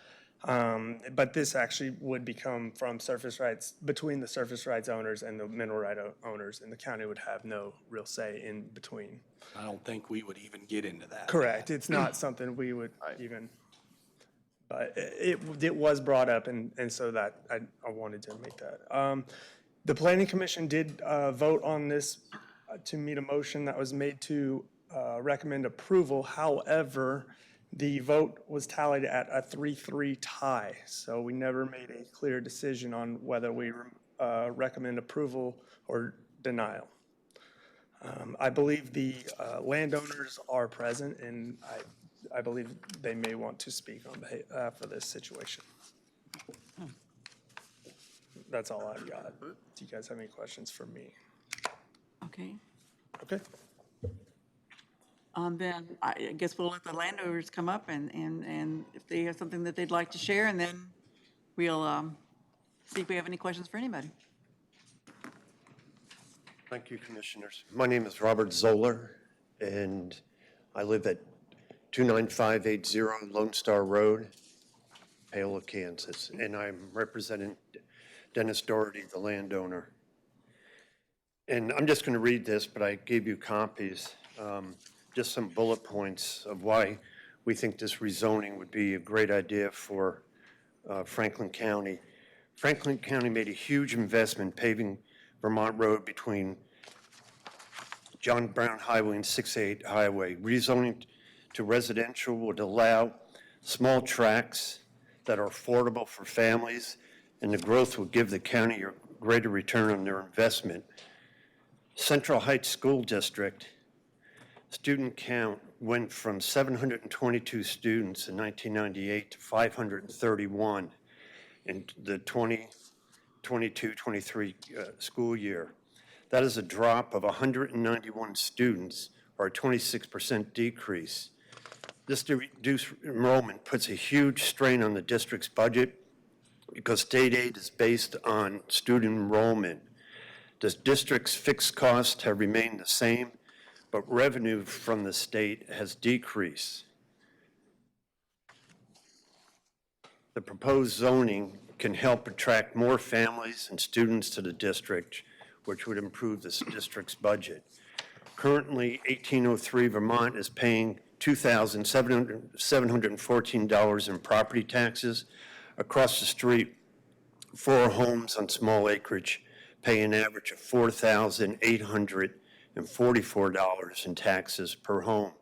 But this actually would become from surface rights, between the surface rights owners and the mineral right owners, and the county would have no real say in between. I don't think we would even get into that. Correct. It's not something we would even, but it was brought up, and so that I wanted to make that. The planning commission did vote on this to meet a motion that was made to recommend approval. However, the vote was tallied at a 3-3 tie, so we never made a clear decision on whether we recommend approval or denial. I believe the landowners are present, and I believe they may want to speak on behalf of this situation. That's all I've got. Do you guys have any questions for me? Okay. Okay. Then I guess we'll let the landowners come up and if they have something that they'd like to share, and then we'll see if we have any questions for anybody. Thank you, Commissioners. My name is Robert Zoller, and I live at 29580 Lone Star Road, Paola, Kansas, and I'm representing Dennis Doherty, the landowner. And I'm just going to read this, but I gave you copies, just some bullet points of why we think this rezoning would be a great idea for Franklin County. Franklin County made a huge investment paving Vermont Road between John Brown Highway and 68 Highway. Rezoning to residential would allow small tracts that are affordable for families, and the growth would give the county a greater return on their investment. Central Heights School District, student count went from 722 students in 1998 to 531 in the 2022-23 school year. That is a drop of 191 students, or a 26% decrease. This reduced enrollment puts a huge strain on the district's budget because state aid is based on student enrollment. The district's fixed costs have remained the same, but revenue from the state has decreased. The proposed zoning can help attract more families and students to the district, which would improve this district's budget. Currently, 1803 Vermont is paying $2,714 in property taxes. Across the street, 4 homes on small acreage pay an average of $4,844 in taxes per home.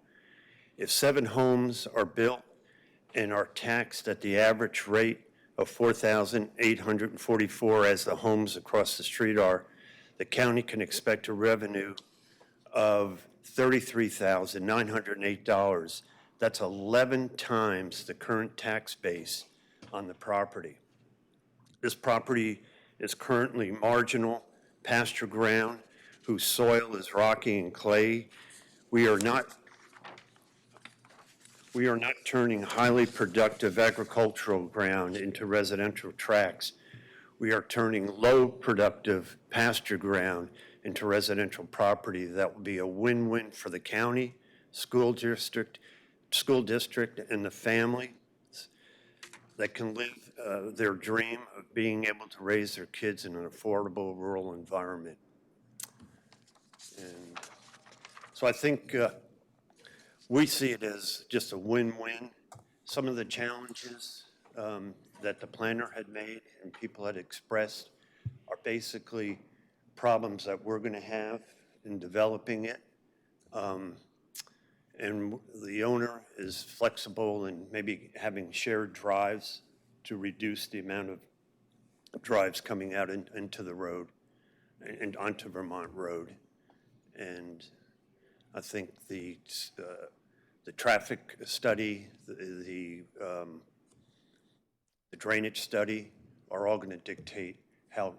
If 7 homes are built and are taxed at the average rate of $4,844 as the homes across the street are, the county can expect a revenue of $33,908. That's 11 times the current tax base on the property. This property is currently marginal pasture ground whose soil is rocky and clay. We are not turning highly productive agricultural ground into residential tracts. We are turning low productive pasture ground into residential property that will be a win-win for the county, school district, and the family that can live their dream of being able to raise their kids in an affordable rural environment. And so I think we see it as just a win-win. Some of the challenges that the planner had made and people had expressed are basically problems that we're going to have in developing it. And the owner is flexible in maybe having shared drives to reduce the amount of drives coming out into the road and onto Vermont Road. And I think the traffic study, the drainage study are all going to dictate how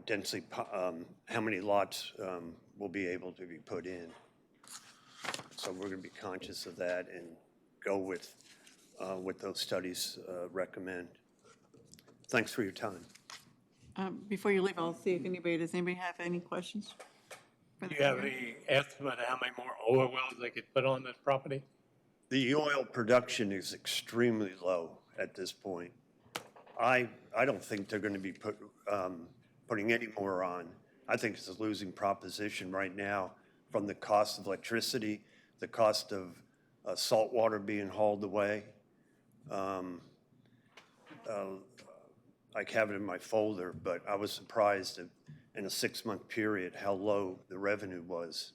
densely, how many lots will be able to be put in. So we're going to be conscious of that and go with what those studies recommend. Thanks for your time. Before you leave, I'll see if does anybody have any questions? Do you have any estimate of how many more oil wells they could put on this property? The oil production is extremely low at this point. I don't think they're going to be putting any more on. I think it's a losing proposition right now from the cost of electricity, the cost of salt water being hauled away. I have it in my folder, but I was surprised in a 6-month period how low the revenue was.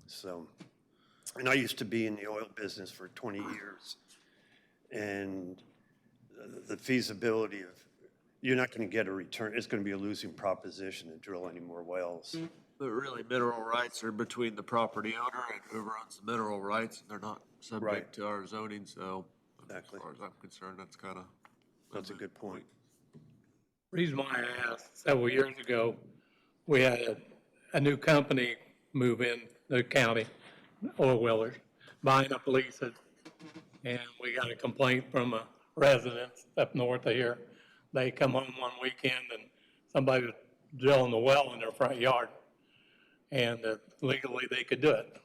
So, and I used to be in the oil business for 20 years, and the feasibility of, you're not going to get a return. It's going to be a losing proposition to drill any more wells. But really, mineral rights are between the property owner and whoever owns the mineral rights, and they're not subject to our zoning, so Exactly. as far as I'm concerned, that's kind of. That's a good point. Reason why I asked, several years ago, we had a new company move in the county, oil wellers, buying up leases. And we got a complaint from a resident up north of here. They come home one weekend and somebody was drilling the well in their front yard. And legally, they could do it.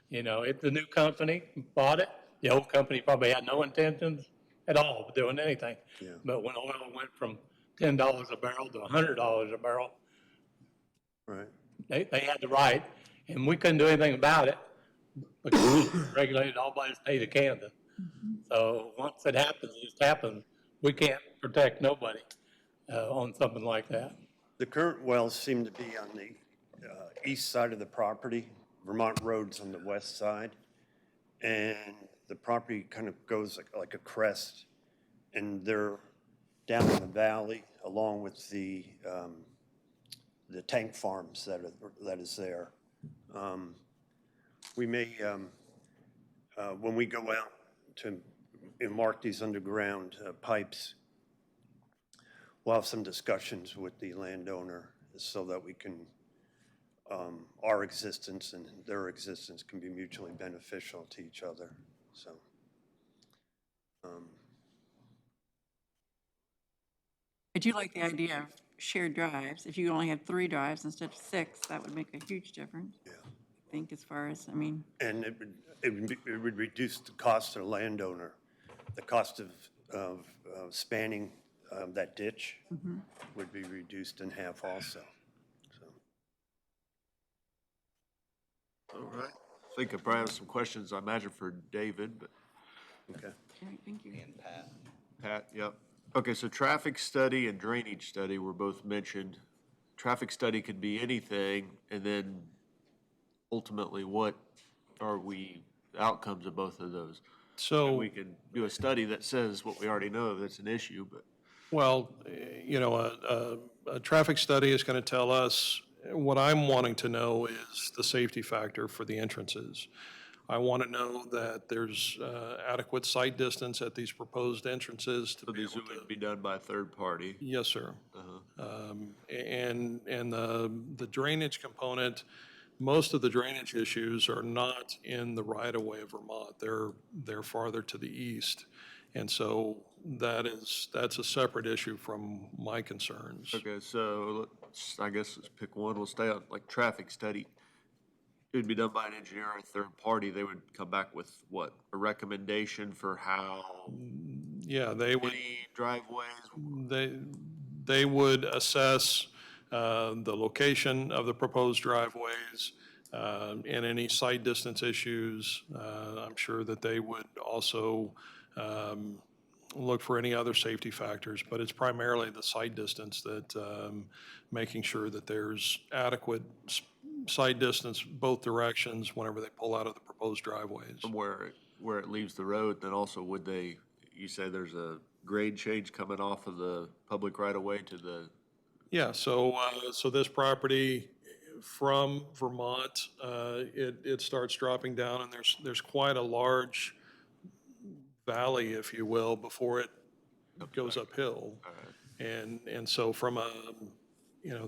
You know, it's a new company, bought it. The old company probably had no intentions at all of doing anything. But when oil went from $10 a barrel to $100 a barrel, Right. they had the right, and we couldn't do anything about it because it's regulated all by the state of Kansas. So once it happens, it just happens. We can't protect nobody on something like that. The current wells seem to be on the east side of the property. Vermont Road's on the west side. And the property kind of goes like a crest. And they're down in the valley along with the tank farms that is there. We may, when we go out to mark these underground pipes, we'll have some discussions with the landowner so that we can, our existence and their existence can be mutually beneficial to each other, so. I do like the idea of shared drives. If you only had 3 drives instead of 6, that would make a huge difference. Yeah. I think as far as, I mean, And it would reduce the cost to the landowner, the cost of spanning that ditch would be reduced in half also, so. All right. I think I probably have some questions, I imagine, for David, but, Okay. all right, thank you. And Pat. Pat, yep. Okay, so traffic study and drainage study were both mentioned. Traffic study could be anything, and then ultimately, what are outcomes of both of those? So. We can do a study that says what we already know, that's an issue, but. Well, you know, a traffic study is going to tell us, what I'm wanting to know is the safety factor for the entrances. I want to know that there's adequate sight distance at these proposed entrances to So be these able to. would be done by a third party? Yes, sir. And the drainage component, most of the drainage issues are not in the right-of-way of Vermont. They're farther to the east. And so that's a separate issue from my concerns. Okay, so I guess let's pick one. We'll stay on, like, traffic study. It would be done by an engineer or a third party. They would come back with what? A recommendation for how Yeah, they would. many driveways? They would assess the location of the proposed driveways and any site distance issues. I'm sure that they would also look for any other safety factors, but it's primarily the site distance that making sure that there's adequate site distance both directions whenever they pull out of the proposed driveways. From where it leaves the road, then also would they, you say there's a grade change coming off of the public right-of-way to the, Yeah, so this property from Vermont, it starts dropping down, and there's quite a large valley, if you will, before it goes uphill. And so from a, you know,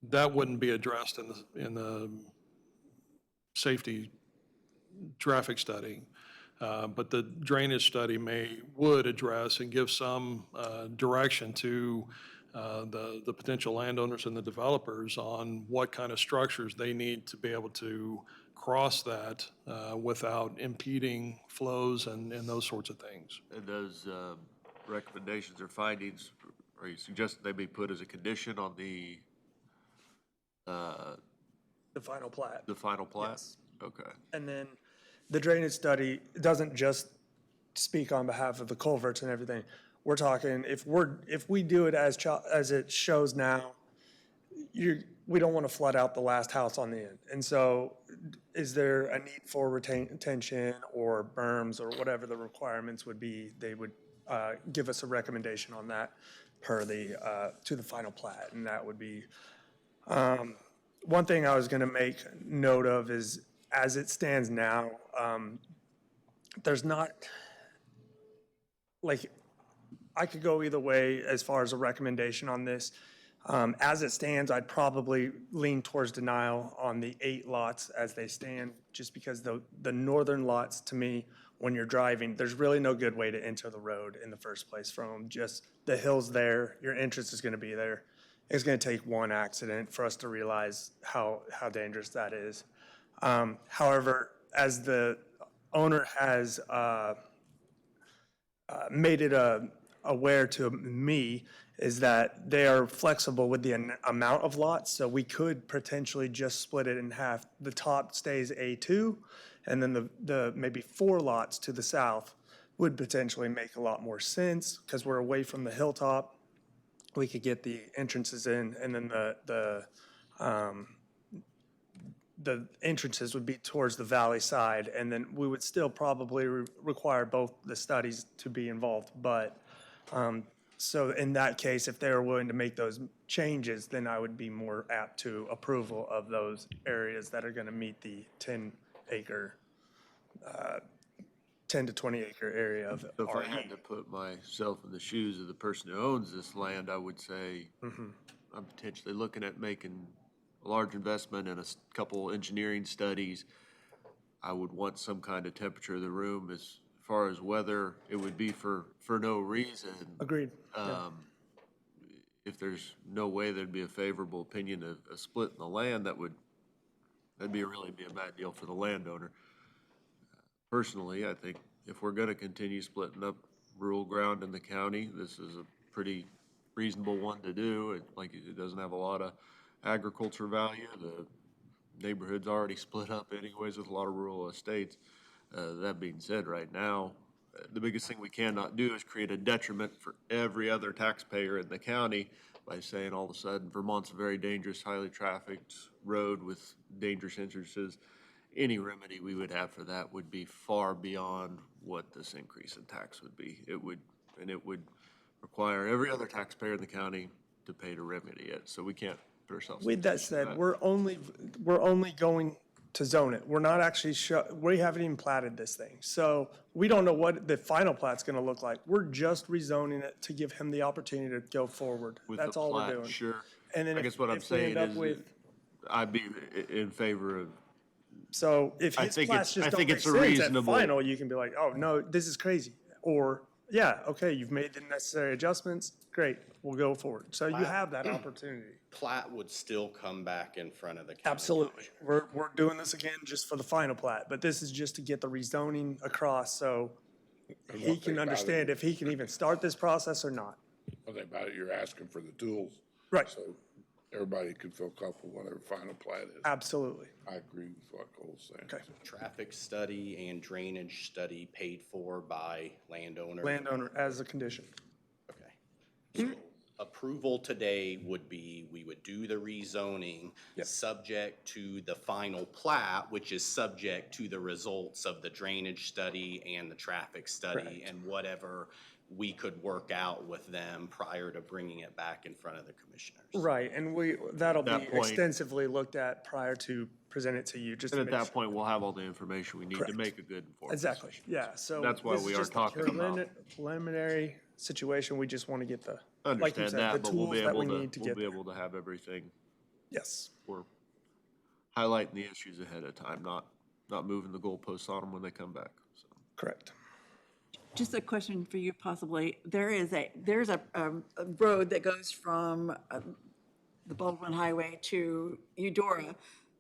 that wouldn't be addressed in the safety traffic study. But the drainage study would address and give some direction to the potential landowners and the developers on what kind of structures they need to be able to cross that without impeding flows and those sorts of things. and those recommendations or findings, are you suggesting they be put as a condition on the final plat. the final plat? Yes. Okay. And then the drainage study doesn't just speak on behalf of the culverts and everything. We're talking, if we do it as it shows now, we don't want to flood out the last house on the end. And so is there a need for retention or berms or whatever the requirements would be? They would give us a recommendation on that per to the final plat. And that would be, one thing I was going to make note of is, as it stands now, there's not, like, I could go either way as far as a recommendation on this. As it stands, I'd probably lean towards denial on the 8 lots as they stand, just because the northern lots, to me, when you're driving, there's really no good way to enter the road in the first place from just the hills there. Your entrance is going to be there. it's going to take one accident for us to realize how dangerous that is. However, as the owner has made it aware to me, is that they are flexible with the amount of lots, so we could potentially just split it in half. The top stays A2, and then the maybe 4 lots to the south would potentially make a lot more sense, because we're away from the hilltop. We could get the entrances in, and then the entrances would be towards the valley side, and then we would still probably require both the studies to be involved. But, so in that case, if they were willing to make those changes, then I would be more apt to approval of those areas that are gonna meet the 10-acre, 10 to 20-acre area of So if I RE. had to put myself in the shoes of the person who owns this land, I would say I'm potentially looking at making a large investment in a couple engineering studies. I would want some kind of temperature of the room. As far as whether it would be for no reason. Agreed. Yeah. If there's no way there'd be a favorable opinion of a split in the land, that'd really be a bad deal for the landowner. Personally, I think if we're gonna continue splitting up rural ground in the county, this is a pretty reasonable one to do. It doesn't have a lot of agriculture value. The neighborhood's already split up anyways with a lot of rural estates. That being said, right now, the biggest thing we cannot do is create a detriment for every other taxpayer in the county by saying all of a sudden Vermont's a very dangerous, highly trafficked road with dangerous entrances. Any remedy we would have for that would be far beyond what this increase in tax would be. It would require every other taxpayer in the county to pay to remedy it. So we can't put ourselves. With that said, we're only going to zone it. We're not actually, we haven't even platted this thing. So we don't know what the final plat's gonna look like. We're just rezoning it to give him the opportunity to go forward. With the That's all we're plat, doing. sure. And then I guess what I'm if we saying end up is with, I'd be in favor of, so if I his think plats it's- I just don't think make it's a sense at reasonable- final, you can be like, oh, no, this is crazy. Or, yeah, okay, you've made the necessary adjustments, great, we'll go forward. So you have that opportunity. Plat would still come back in front of the county. Absolutely. We're doing this again just for the final plat, but this is just to get the rezoning across so he can understand if he can even start this process or not. One thing about it, you're asking for the tools. Right. So everybody can feel comfortable whatever final plat is. Absolutely. I agree with what Cole's saying. Okay. Traffic study and drainage study paid for by landowner. Landowner as a condition. Okay. So approval today would be, we would do the rezoning, subject to the final plat, which is subject to the results of the drainage study and the traffic study and whatever we could work out with them prior to bringing it back in front of the commissioners. Right, and that'll be At that point- extensively looked at prior to present it to you, just and to at make that sure. point, we'll have all the information we need to Correct. make a good informed Exactly, decision. yeah, so. That's why this is we are just a talking about. Preliminary situation, we just want to get the, like you Understand said, that, the but we'll tools be that able we to, need to we'll get be there. able to have everything. Yes, We're highlighting the issues ahead of time, not moving the goalposts on them when they come back, so. correct. Just a question for you possibly. There's a road that goes from the Baldwin Highway to Eudora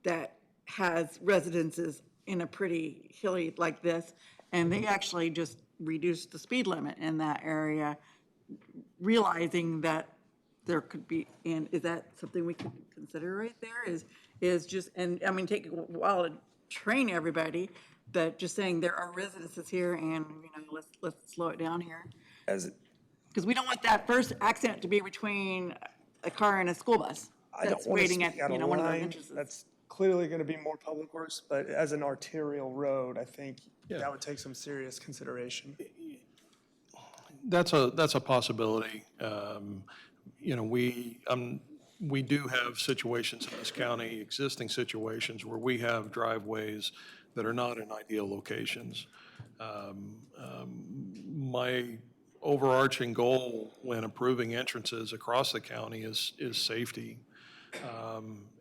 that has residences in a pretty hilly like this, and they actually just reduced the speed limit in that area, realizing that there could be, and is that something we can consider right there? Is just, and I mean, take a while to train everybody, but just saying there are residences here and, let's slow it down here. Because we don't want that first accident to be between a car and a school bus. I don't That's want to waiting at, speak out of one of those line. entrances. That's clearly going to be more public works, but as an arterial road, I think that would take some serious consideration. That's a possibility. We do have situations in this county, existing situations, where we have driveways that are not in ideal locations. My overarching goal when approving entrances across the county is safety,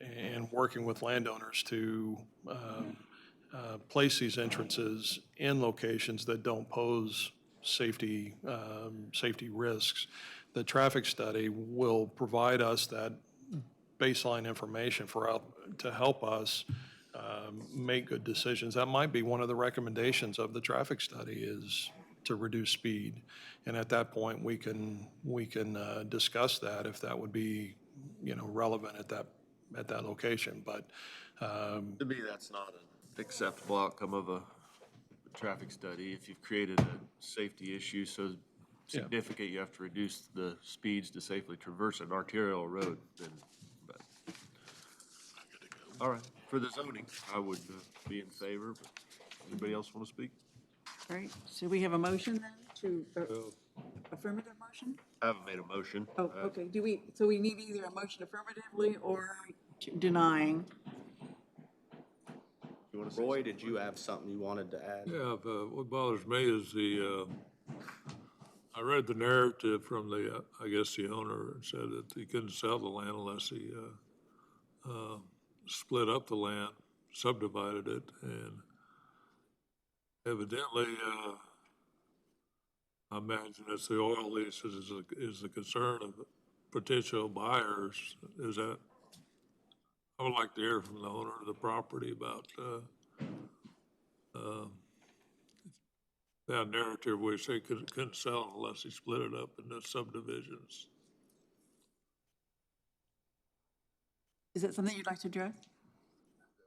and working with landowners to place these entrances in locations that don't pose safety risks. the traffic study will provide us that baseline information to help us make good decisions. That might be one of the recommendations of the traffic study is to reduce speed. And at that point, we can discuss that if that would be, relevant at that location. But To me, that's not an acceptable outcome of a traffic study. If you've created a safety issue so significant you have to reduce the speeds to safely traverse an arterial road, then, but. All right, for the zoning, I would be in favor, but anybody else want to speak? All right, so we have a motion then to, affirmative motion? I haven't made a motion. Oh, okay, so we need either a motion affirmatively or denying. You want to say Roy, did you have something you wanted to add? Yeah, but what bothers me is I read the narrative from the, I guess the owner said that he couldn't sell the land unless he split up the land, subdivided it, and evidently, I imagine it's the oil leases is the concern of potential buyers. Is that, I would like to hear from the owner of the property about that narrative where he said couldn't sell unless he split it up into subdivisions. Is that something you'd like to address?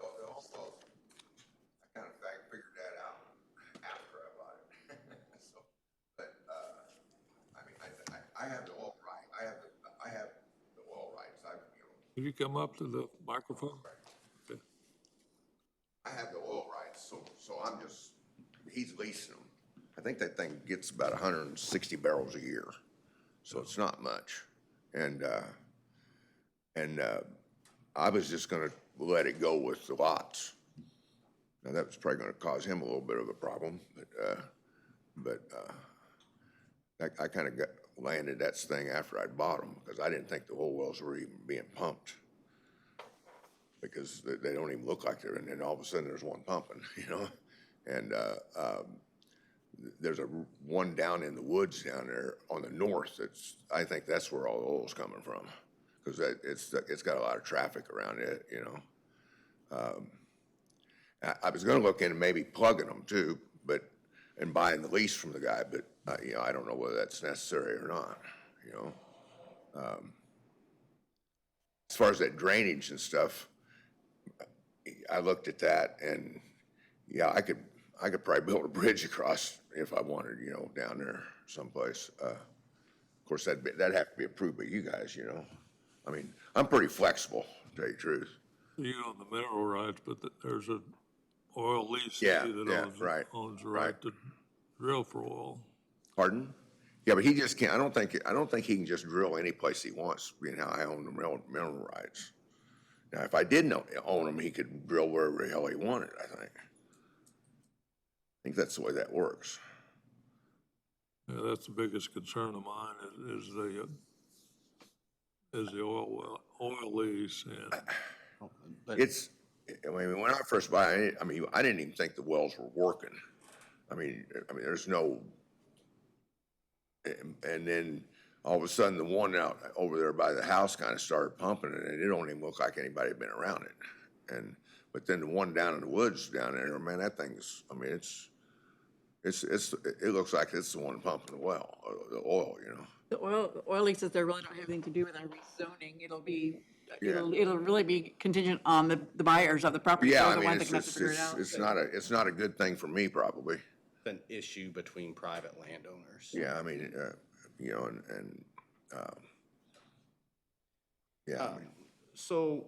I kind of figured that out after I bought it. So, but, I mean, I have the oil right, I have the oil rights, Will you come up to the microphone? Okay. I have the oil rights, so I'm just, he's leasing them. I think that thing gets about 160 barrels a year, so it's not much. And I was just gonna let it go with the lots. Now, that was probably gonna cause him a little bit of a problem, but I kind of landed that thing after I'd bought them, because I didn't think the oil wells were even being pumped. Because they don't even look like they're, and then all of a sudden there's one pumping, And there's one down in the woods down there on the north I think that's where all the oil's coming from. Because it's got a lot of traffic around it, I was gonna look into maybe plugging them too, and buying the lease from the guy, but, I don't know whether that's necessary or not, As far as that drainage and stuff, I looked at that and, I could probably build a bridge across if I wanted, down there someplace. Of course, that'd have to be approved by you guys, I mean, I'm pretty flexible, to tell you the truth. You own the mineral rights, but there's an oil lease Yeah, that right, owns the right to drill for oil. Pardon? Yeah, but he just can't, I don't think he can just drill any place he wants, I own the mineral rights. Now, if I didn't own them, he could drill wherever the hell he wanted, I think. I think that's the way that works. Yeah, that's the biggest concern of mine is the oil lease and. I mean, when I first bought it, I didn't even think the wells were working. I mean, there's no, and then all of a sudden the one out over there by the house kind of started pumping and it don't even look like anybody had been around it. But then the one down in the woods down there, man, that thing's, it looks like it's the one pumping the well, the oil, The oil leases, they really don't have anything to do with our rezoning. Yeah. It'll really be contingent on the buyers of the property. Yeah, They're the ones that can have to figure it out. it's not a good thing for me probably. An issue between private landowners. Yeah, So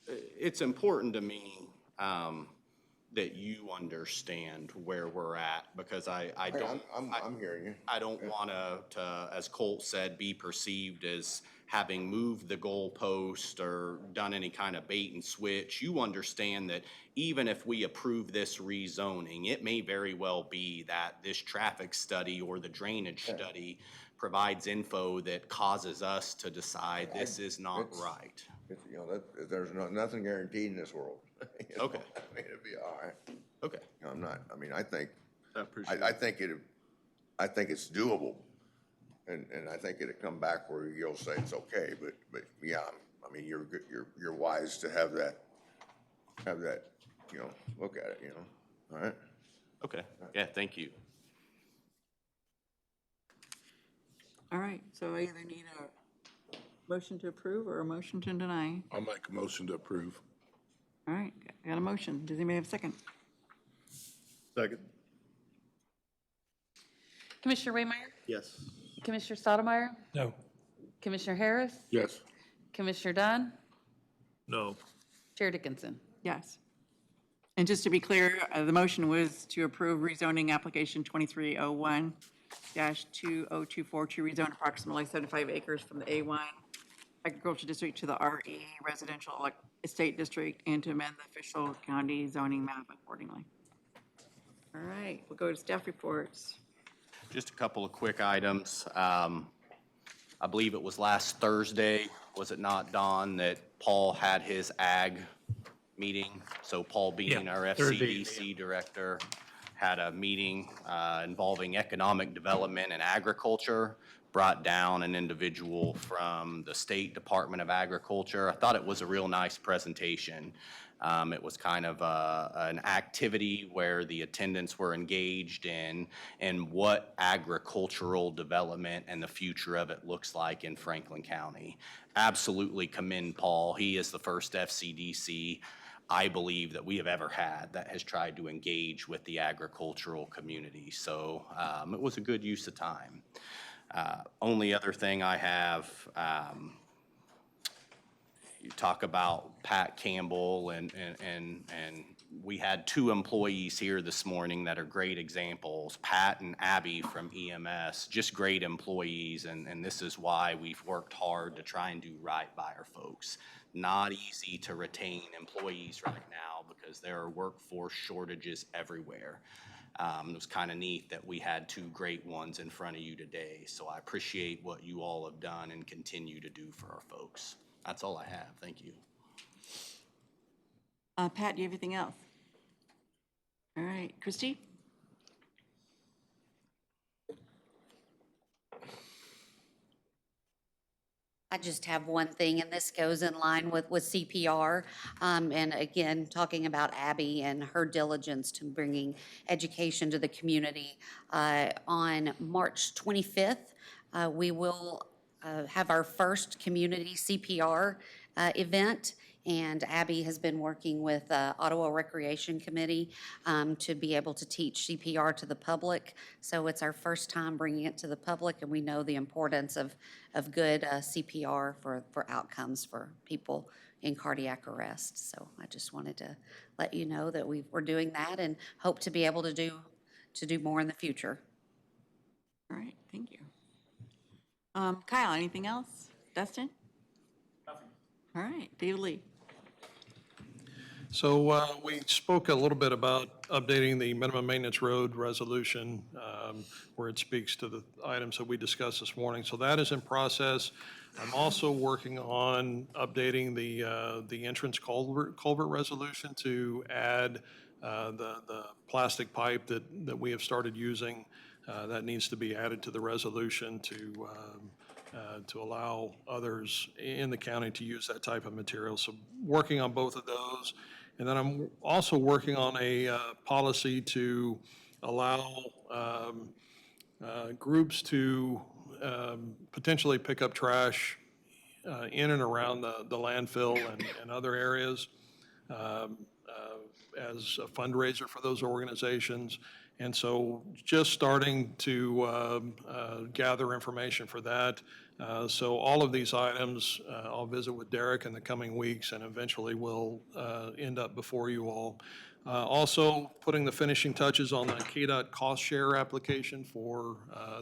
it's important to me that you understand where we're at, because I don't. I'm hearing you. I don't want to, as Colt said, be perceived as having moved the goalpost or done any kind of bait and switch. You understand that even if we approve this rezoning, it may very well be that this traffic study or the drainage study provides info that causes us to decide this is not right. There's nothing guaranteed in this world. Okay. It'll be all right. Okay. I'm not, I think, I appreciate I think it's doable. and I think it'll come back where you'll say it's okay, but yeah, I mean, you're good, you're wise to have that, look at it, all right? Okay, yeah, thank you. All right, so I either need a motion to approve or a motion to deny. I'll make a motion to approve. All right, got a motion. Does anybody have a second? Second. Commissioner Waymire? Yes. Commissioner Stottlemyre? No. Commissioner Harris? Yes. Commissioner Dunn? No. Chair Dickinson? Yes. And just to be clear, the motion was to approve rezoning application 2301-2024 to rezone approximately 75 acres from the A1 agriculture district to the RE residential estate district and to amend the official county zoning map accordingly. All right, we'll go to staff reports. Just a couple of quick items. I believe it was last Thursday, was it not, Don, that Paul had his ag meeting? So Paul being Yeah, our Thursday, FCDC director, had a meeting involving economic development and agriculture, brought down an individual from the State Department of Agriculture. I thought it was a real nice presentation. It was kind of an activity where the attendants were engaged in what agricultural development and the future of it looks like in Franklin County. Absolutely commend Paul. He is the first FCDC, I believe, that we have ever had that has tried to engage with the agricultural community. So it was a good use of time. Only other thing I have, you talk about Pat Campbell and we had 2 employees here this morning that are great examples, Pat and Abby from EMS, just great employees, and this is why we've worked hard to try and do right by our folks. Not easy to retain employees right now because there are workforce shortages everywhere. It was kind of neat that we had 2 great ones in front of you today, so I appreciate what you all have done and continue to do for our folks. That's all I have. Thank you. Pat, do you have anything else? All right, Christie? I just have one thing, and this goes in line with CPR. And again, talking about Abby and her diligence to bringing education to the community. On March 25th, we will have our first community CPR event. And Abby has been working with Ottawa Recreation Committee to be able to teach CPR to the public. So it's our first time bringing it to the public, and we know the importance of good CPR for outcomes for people in cardiac arrest. So I just wanted to let you know that we're doing that and hope to be able to do more in the future. All right, thank you. Kyle, anything else? Dustin? Nothing. All right, David Lee. So we spoke a little bit about updating the minimum maintenance road resolution where it speaks to the items that we discussed this morning. So that is in process. I'm also working on updating the entrance culvert resolution to add the plastic pipe that we have started using. That needs to be added to the resolution to allow others in the county to use that type of material. So working on both of those. And then I'm also working on a policy to allow groups to potentially pick up trash in and around the landfill and other areas as a fundraiser for those organizations. And so just starting to gather information for that. So all of these items, I'll visit with Derek in the coming weeks and eventually will end up before you all. Also putting the finishing touches on the KDOT cost share application for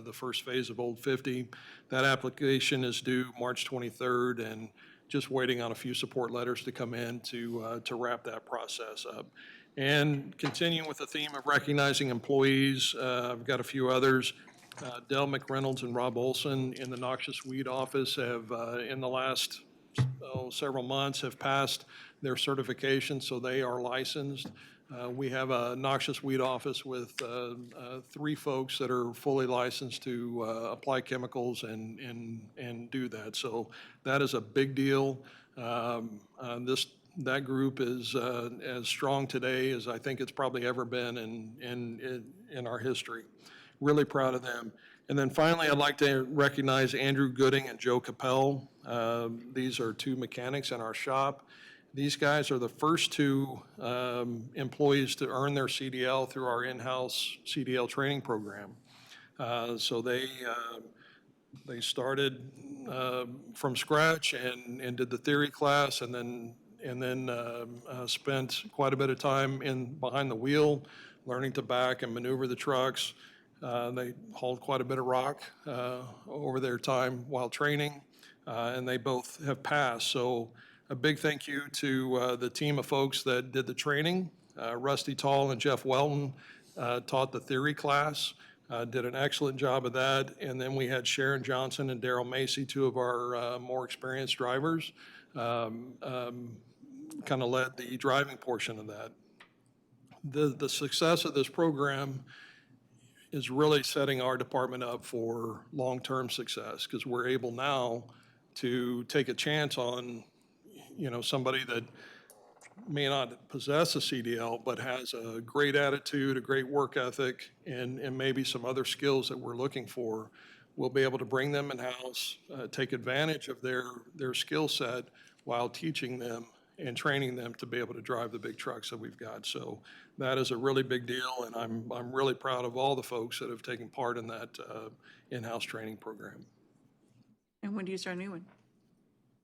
the first phase of Old 50. That application is due March 23rd and just waiting on a few support letters to come in to wrap that process up. And continuing with the theme of recognizing employees, I've got a few others. Del McReynolds and Rob Olson in the noxious weed office have, in the last several months, have passed their certification, so they are licensed. We have a noxious weed office with 3 folks that are fully licensed to apply chemicals and do that. So that is a big deal. That group is as strong today as I think it's probably ever been in our history. Really proud of them. And then finally, I'd like to recognize Andrew Gooding and Joe Capel. These are 2 mechanics in our shop. These guys are the first 2 employees to earn their CDL through our in-house CDL training program. So they started from scratch and did the theory class, and then spent quite a bit of time behind the wheel, learning to back and maneuver the trucks. They hauled quite a bit of rock over their time while training, and they both have passed. So a big thank you to the team of folks that did the training. Rusty Tall and Jeff Welton taught the theory class, did an excellent job of that. And then we had Sharon Johnson and Daryl Macy, 2 of our more experienced drivers, kind of led the driving portion of that. The success of this program is really setting our department up for long-term success, because we're able now to take a chance on somebody that may not possess a CDL, but has a great attitude, a great work ethic, and maybe some other skills that we're looking for. We'll be able to bring them in-house, take advantage of their skill set while teaching them and training them to be able to drive the big trucks that we've got. So that is a really big deal, and I'm really proud of all the folks that have taken part in that in-house training program. And when do you start a new one?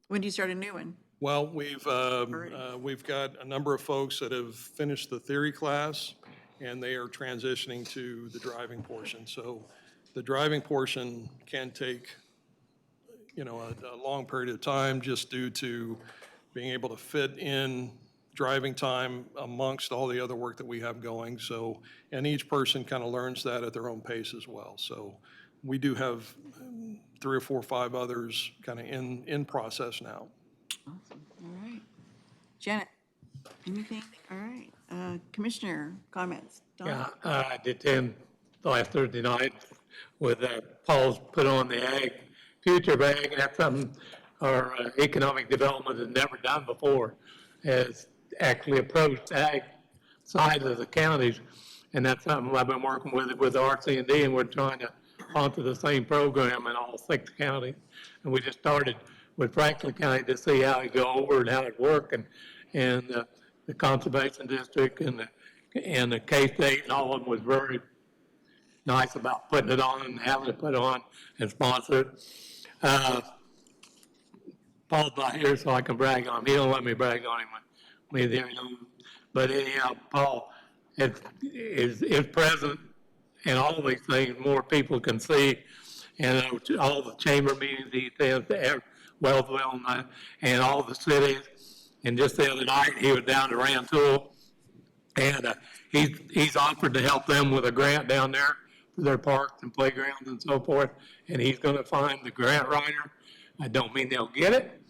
When do you start a new one? Well, we've got a number of folks that have finished the theory class, and they are transitioning to the driving portion. So the driving portion can take, a long period of time, just due to being able to fit in driving time amongst all the other work that we have going. So, and each person kind of learns that at their own pace as well. So we do have 3 or 4 or 5 others kind of in process now. Awesome. All right. Janet, anything? All right. Commissioner comments? Don? Yeah, I did attend last Thursday night with Paul's put on the future of ag, and that's something our economic development has never done before, has actually approached ag side of the counties, and that's something I've been working with RC&D, and we're trying to onto the same program in all 6 counties. And we just started with Franklin County to see how it go over and how it work, and the Conservation District and the K-State and all of them was very nice about putting it on and having it put on and sponsored. Paul's not here, so I can brag on him. He don't let me brag on him when he's there. But anyhow, Paul is present in all these things. More people can see, and all the chamber meetings he attends, Wellsville and all the cities. And just the other night, he was down to Rantoul, and he's offered to help them with a grant down there for their parks and playgrounds and so forth. And he's going to find the grant writer. I don't mean they'll get it,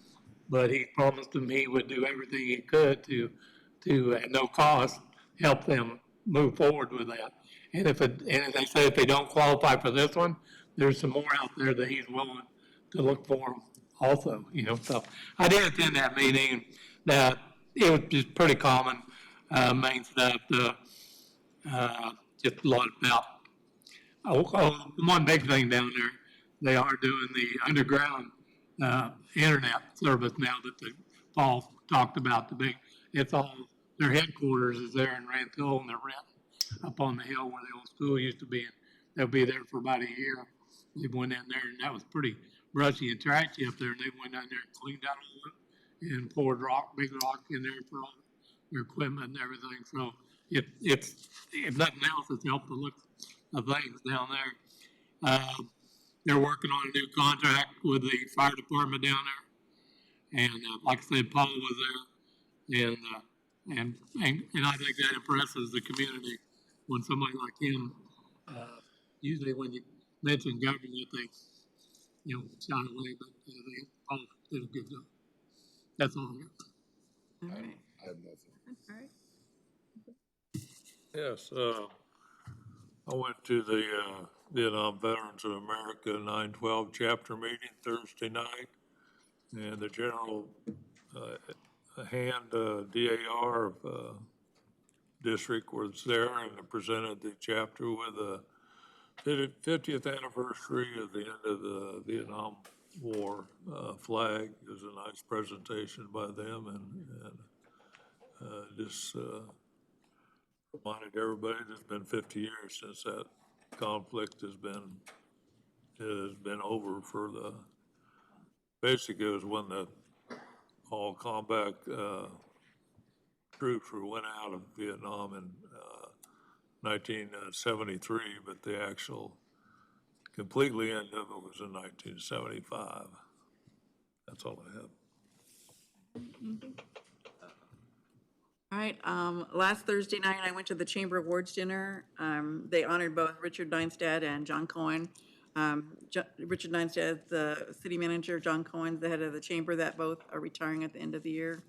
but he promised them he would do everything he could to at no cost, help them move forward with that. And as they say, if they don't qualify for this one, there's some more out there that he's willing to look for also, So I did attend that meeting. That it was just pretty common, main stuff, just a lot about, one big thing down there, they are doing the underground internet service now that Paul talked about. It's all, their headquarters is there in Rantoul, and they're renting up on the hill where the old school used to be. And they'll be there for about a year. They went in there, and that was pretty brushy and trashy up there. And they went down there and cleaned out all of it and poured big rock in there for all their equipment and everything. So if nothing else, it's helped the look of things down there. They're working on a new contract with the fire department down there. And like I said, Paul was there. And I think that impresses the community when somebody like him, usually when you mention government, they, shy away, but Paul did a good job. That's all I got. All right. I have nothing. All right. Yes, I went to the Vietnam Veterans of America 9/12 chapter meeting Thursday night, and the general DAR of district was there and presented the chapter with the 50th anniversary of the end of the Vietnam War flag. It was a nice presentation by them, and just reminded everybody that it's been 50 years since that conflict has been over for the, basically it was when the all combat troops went out of Vietnam in 1973, but the actual completely end of it was in 1975. That's all I have. All right, last Thursday night, I went to the Chamber Awards dinner. They honored both Richard Neinstead and John Cohen. Richard Neinstead is the city manager, John Cohen's the head of the chamber, that both are retiring at the end of the year.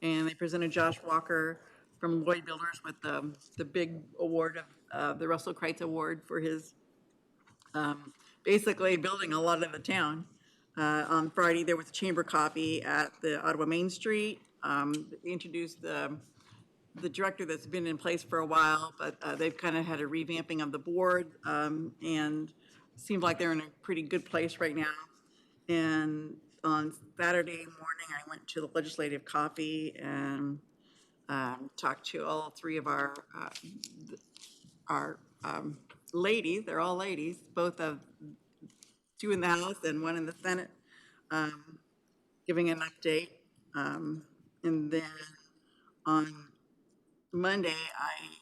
And they presented Josh Walker from Lloyd Builders with the big award of the Russell Kreitz Award for his basically building a lot of the town. On Friday, there was a chamber coffee at the Ottawa Main Street. They introduced the director that's been in place for a while, but they've kind of had a revamping of the board, and seems like they're in a pretty good place right now. And on Saturday morning, I went to the legislative coffee and talked to all three of our ladies. They're all ladies, both of two in the House and one in the Senate, giving an update. And then on Monday, I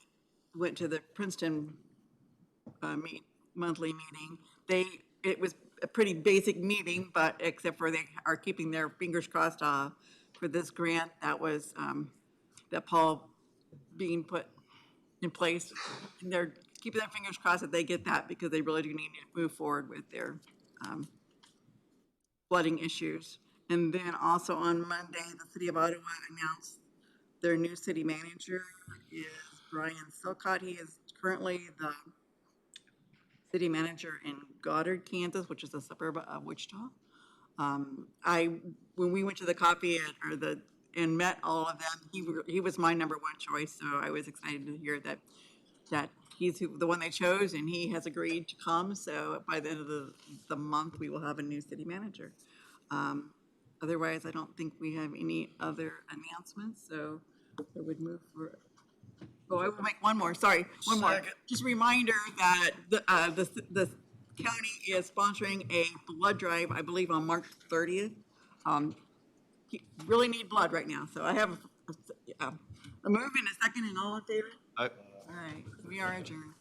went to the Princeton monthly meeting. It was a pretty basic meeting, but except for they are keeping their fingers crossed for this grant that was that Paul being put in place. And they're keeping their fingers crossed that they get that, because they really do need to move forward with their flooding issues. And then also on Monday, the city of Ottawa announced their new city manager is Brian Silcott. He is currently the city manager in Goddard, Kansas, which is a suburb of Wichita. When we went to the coffee and met all of them, he was my number one choice. So I was excited to hear that he's the one they chose, and he has agreed to come. So by the end of the month, we will have a new city manager. Otherwise, I don't think we have any other announcements. So I would move for. Oh, I will make one more. Sorry, one more. Just a reminder that the county is sponsoring a blood drive, I believe, on March 30th. Really need blood right now, so I have a move and a second, and all in favor. All right, we are adjourned.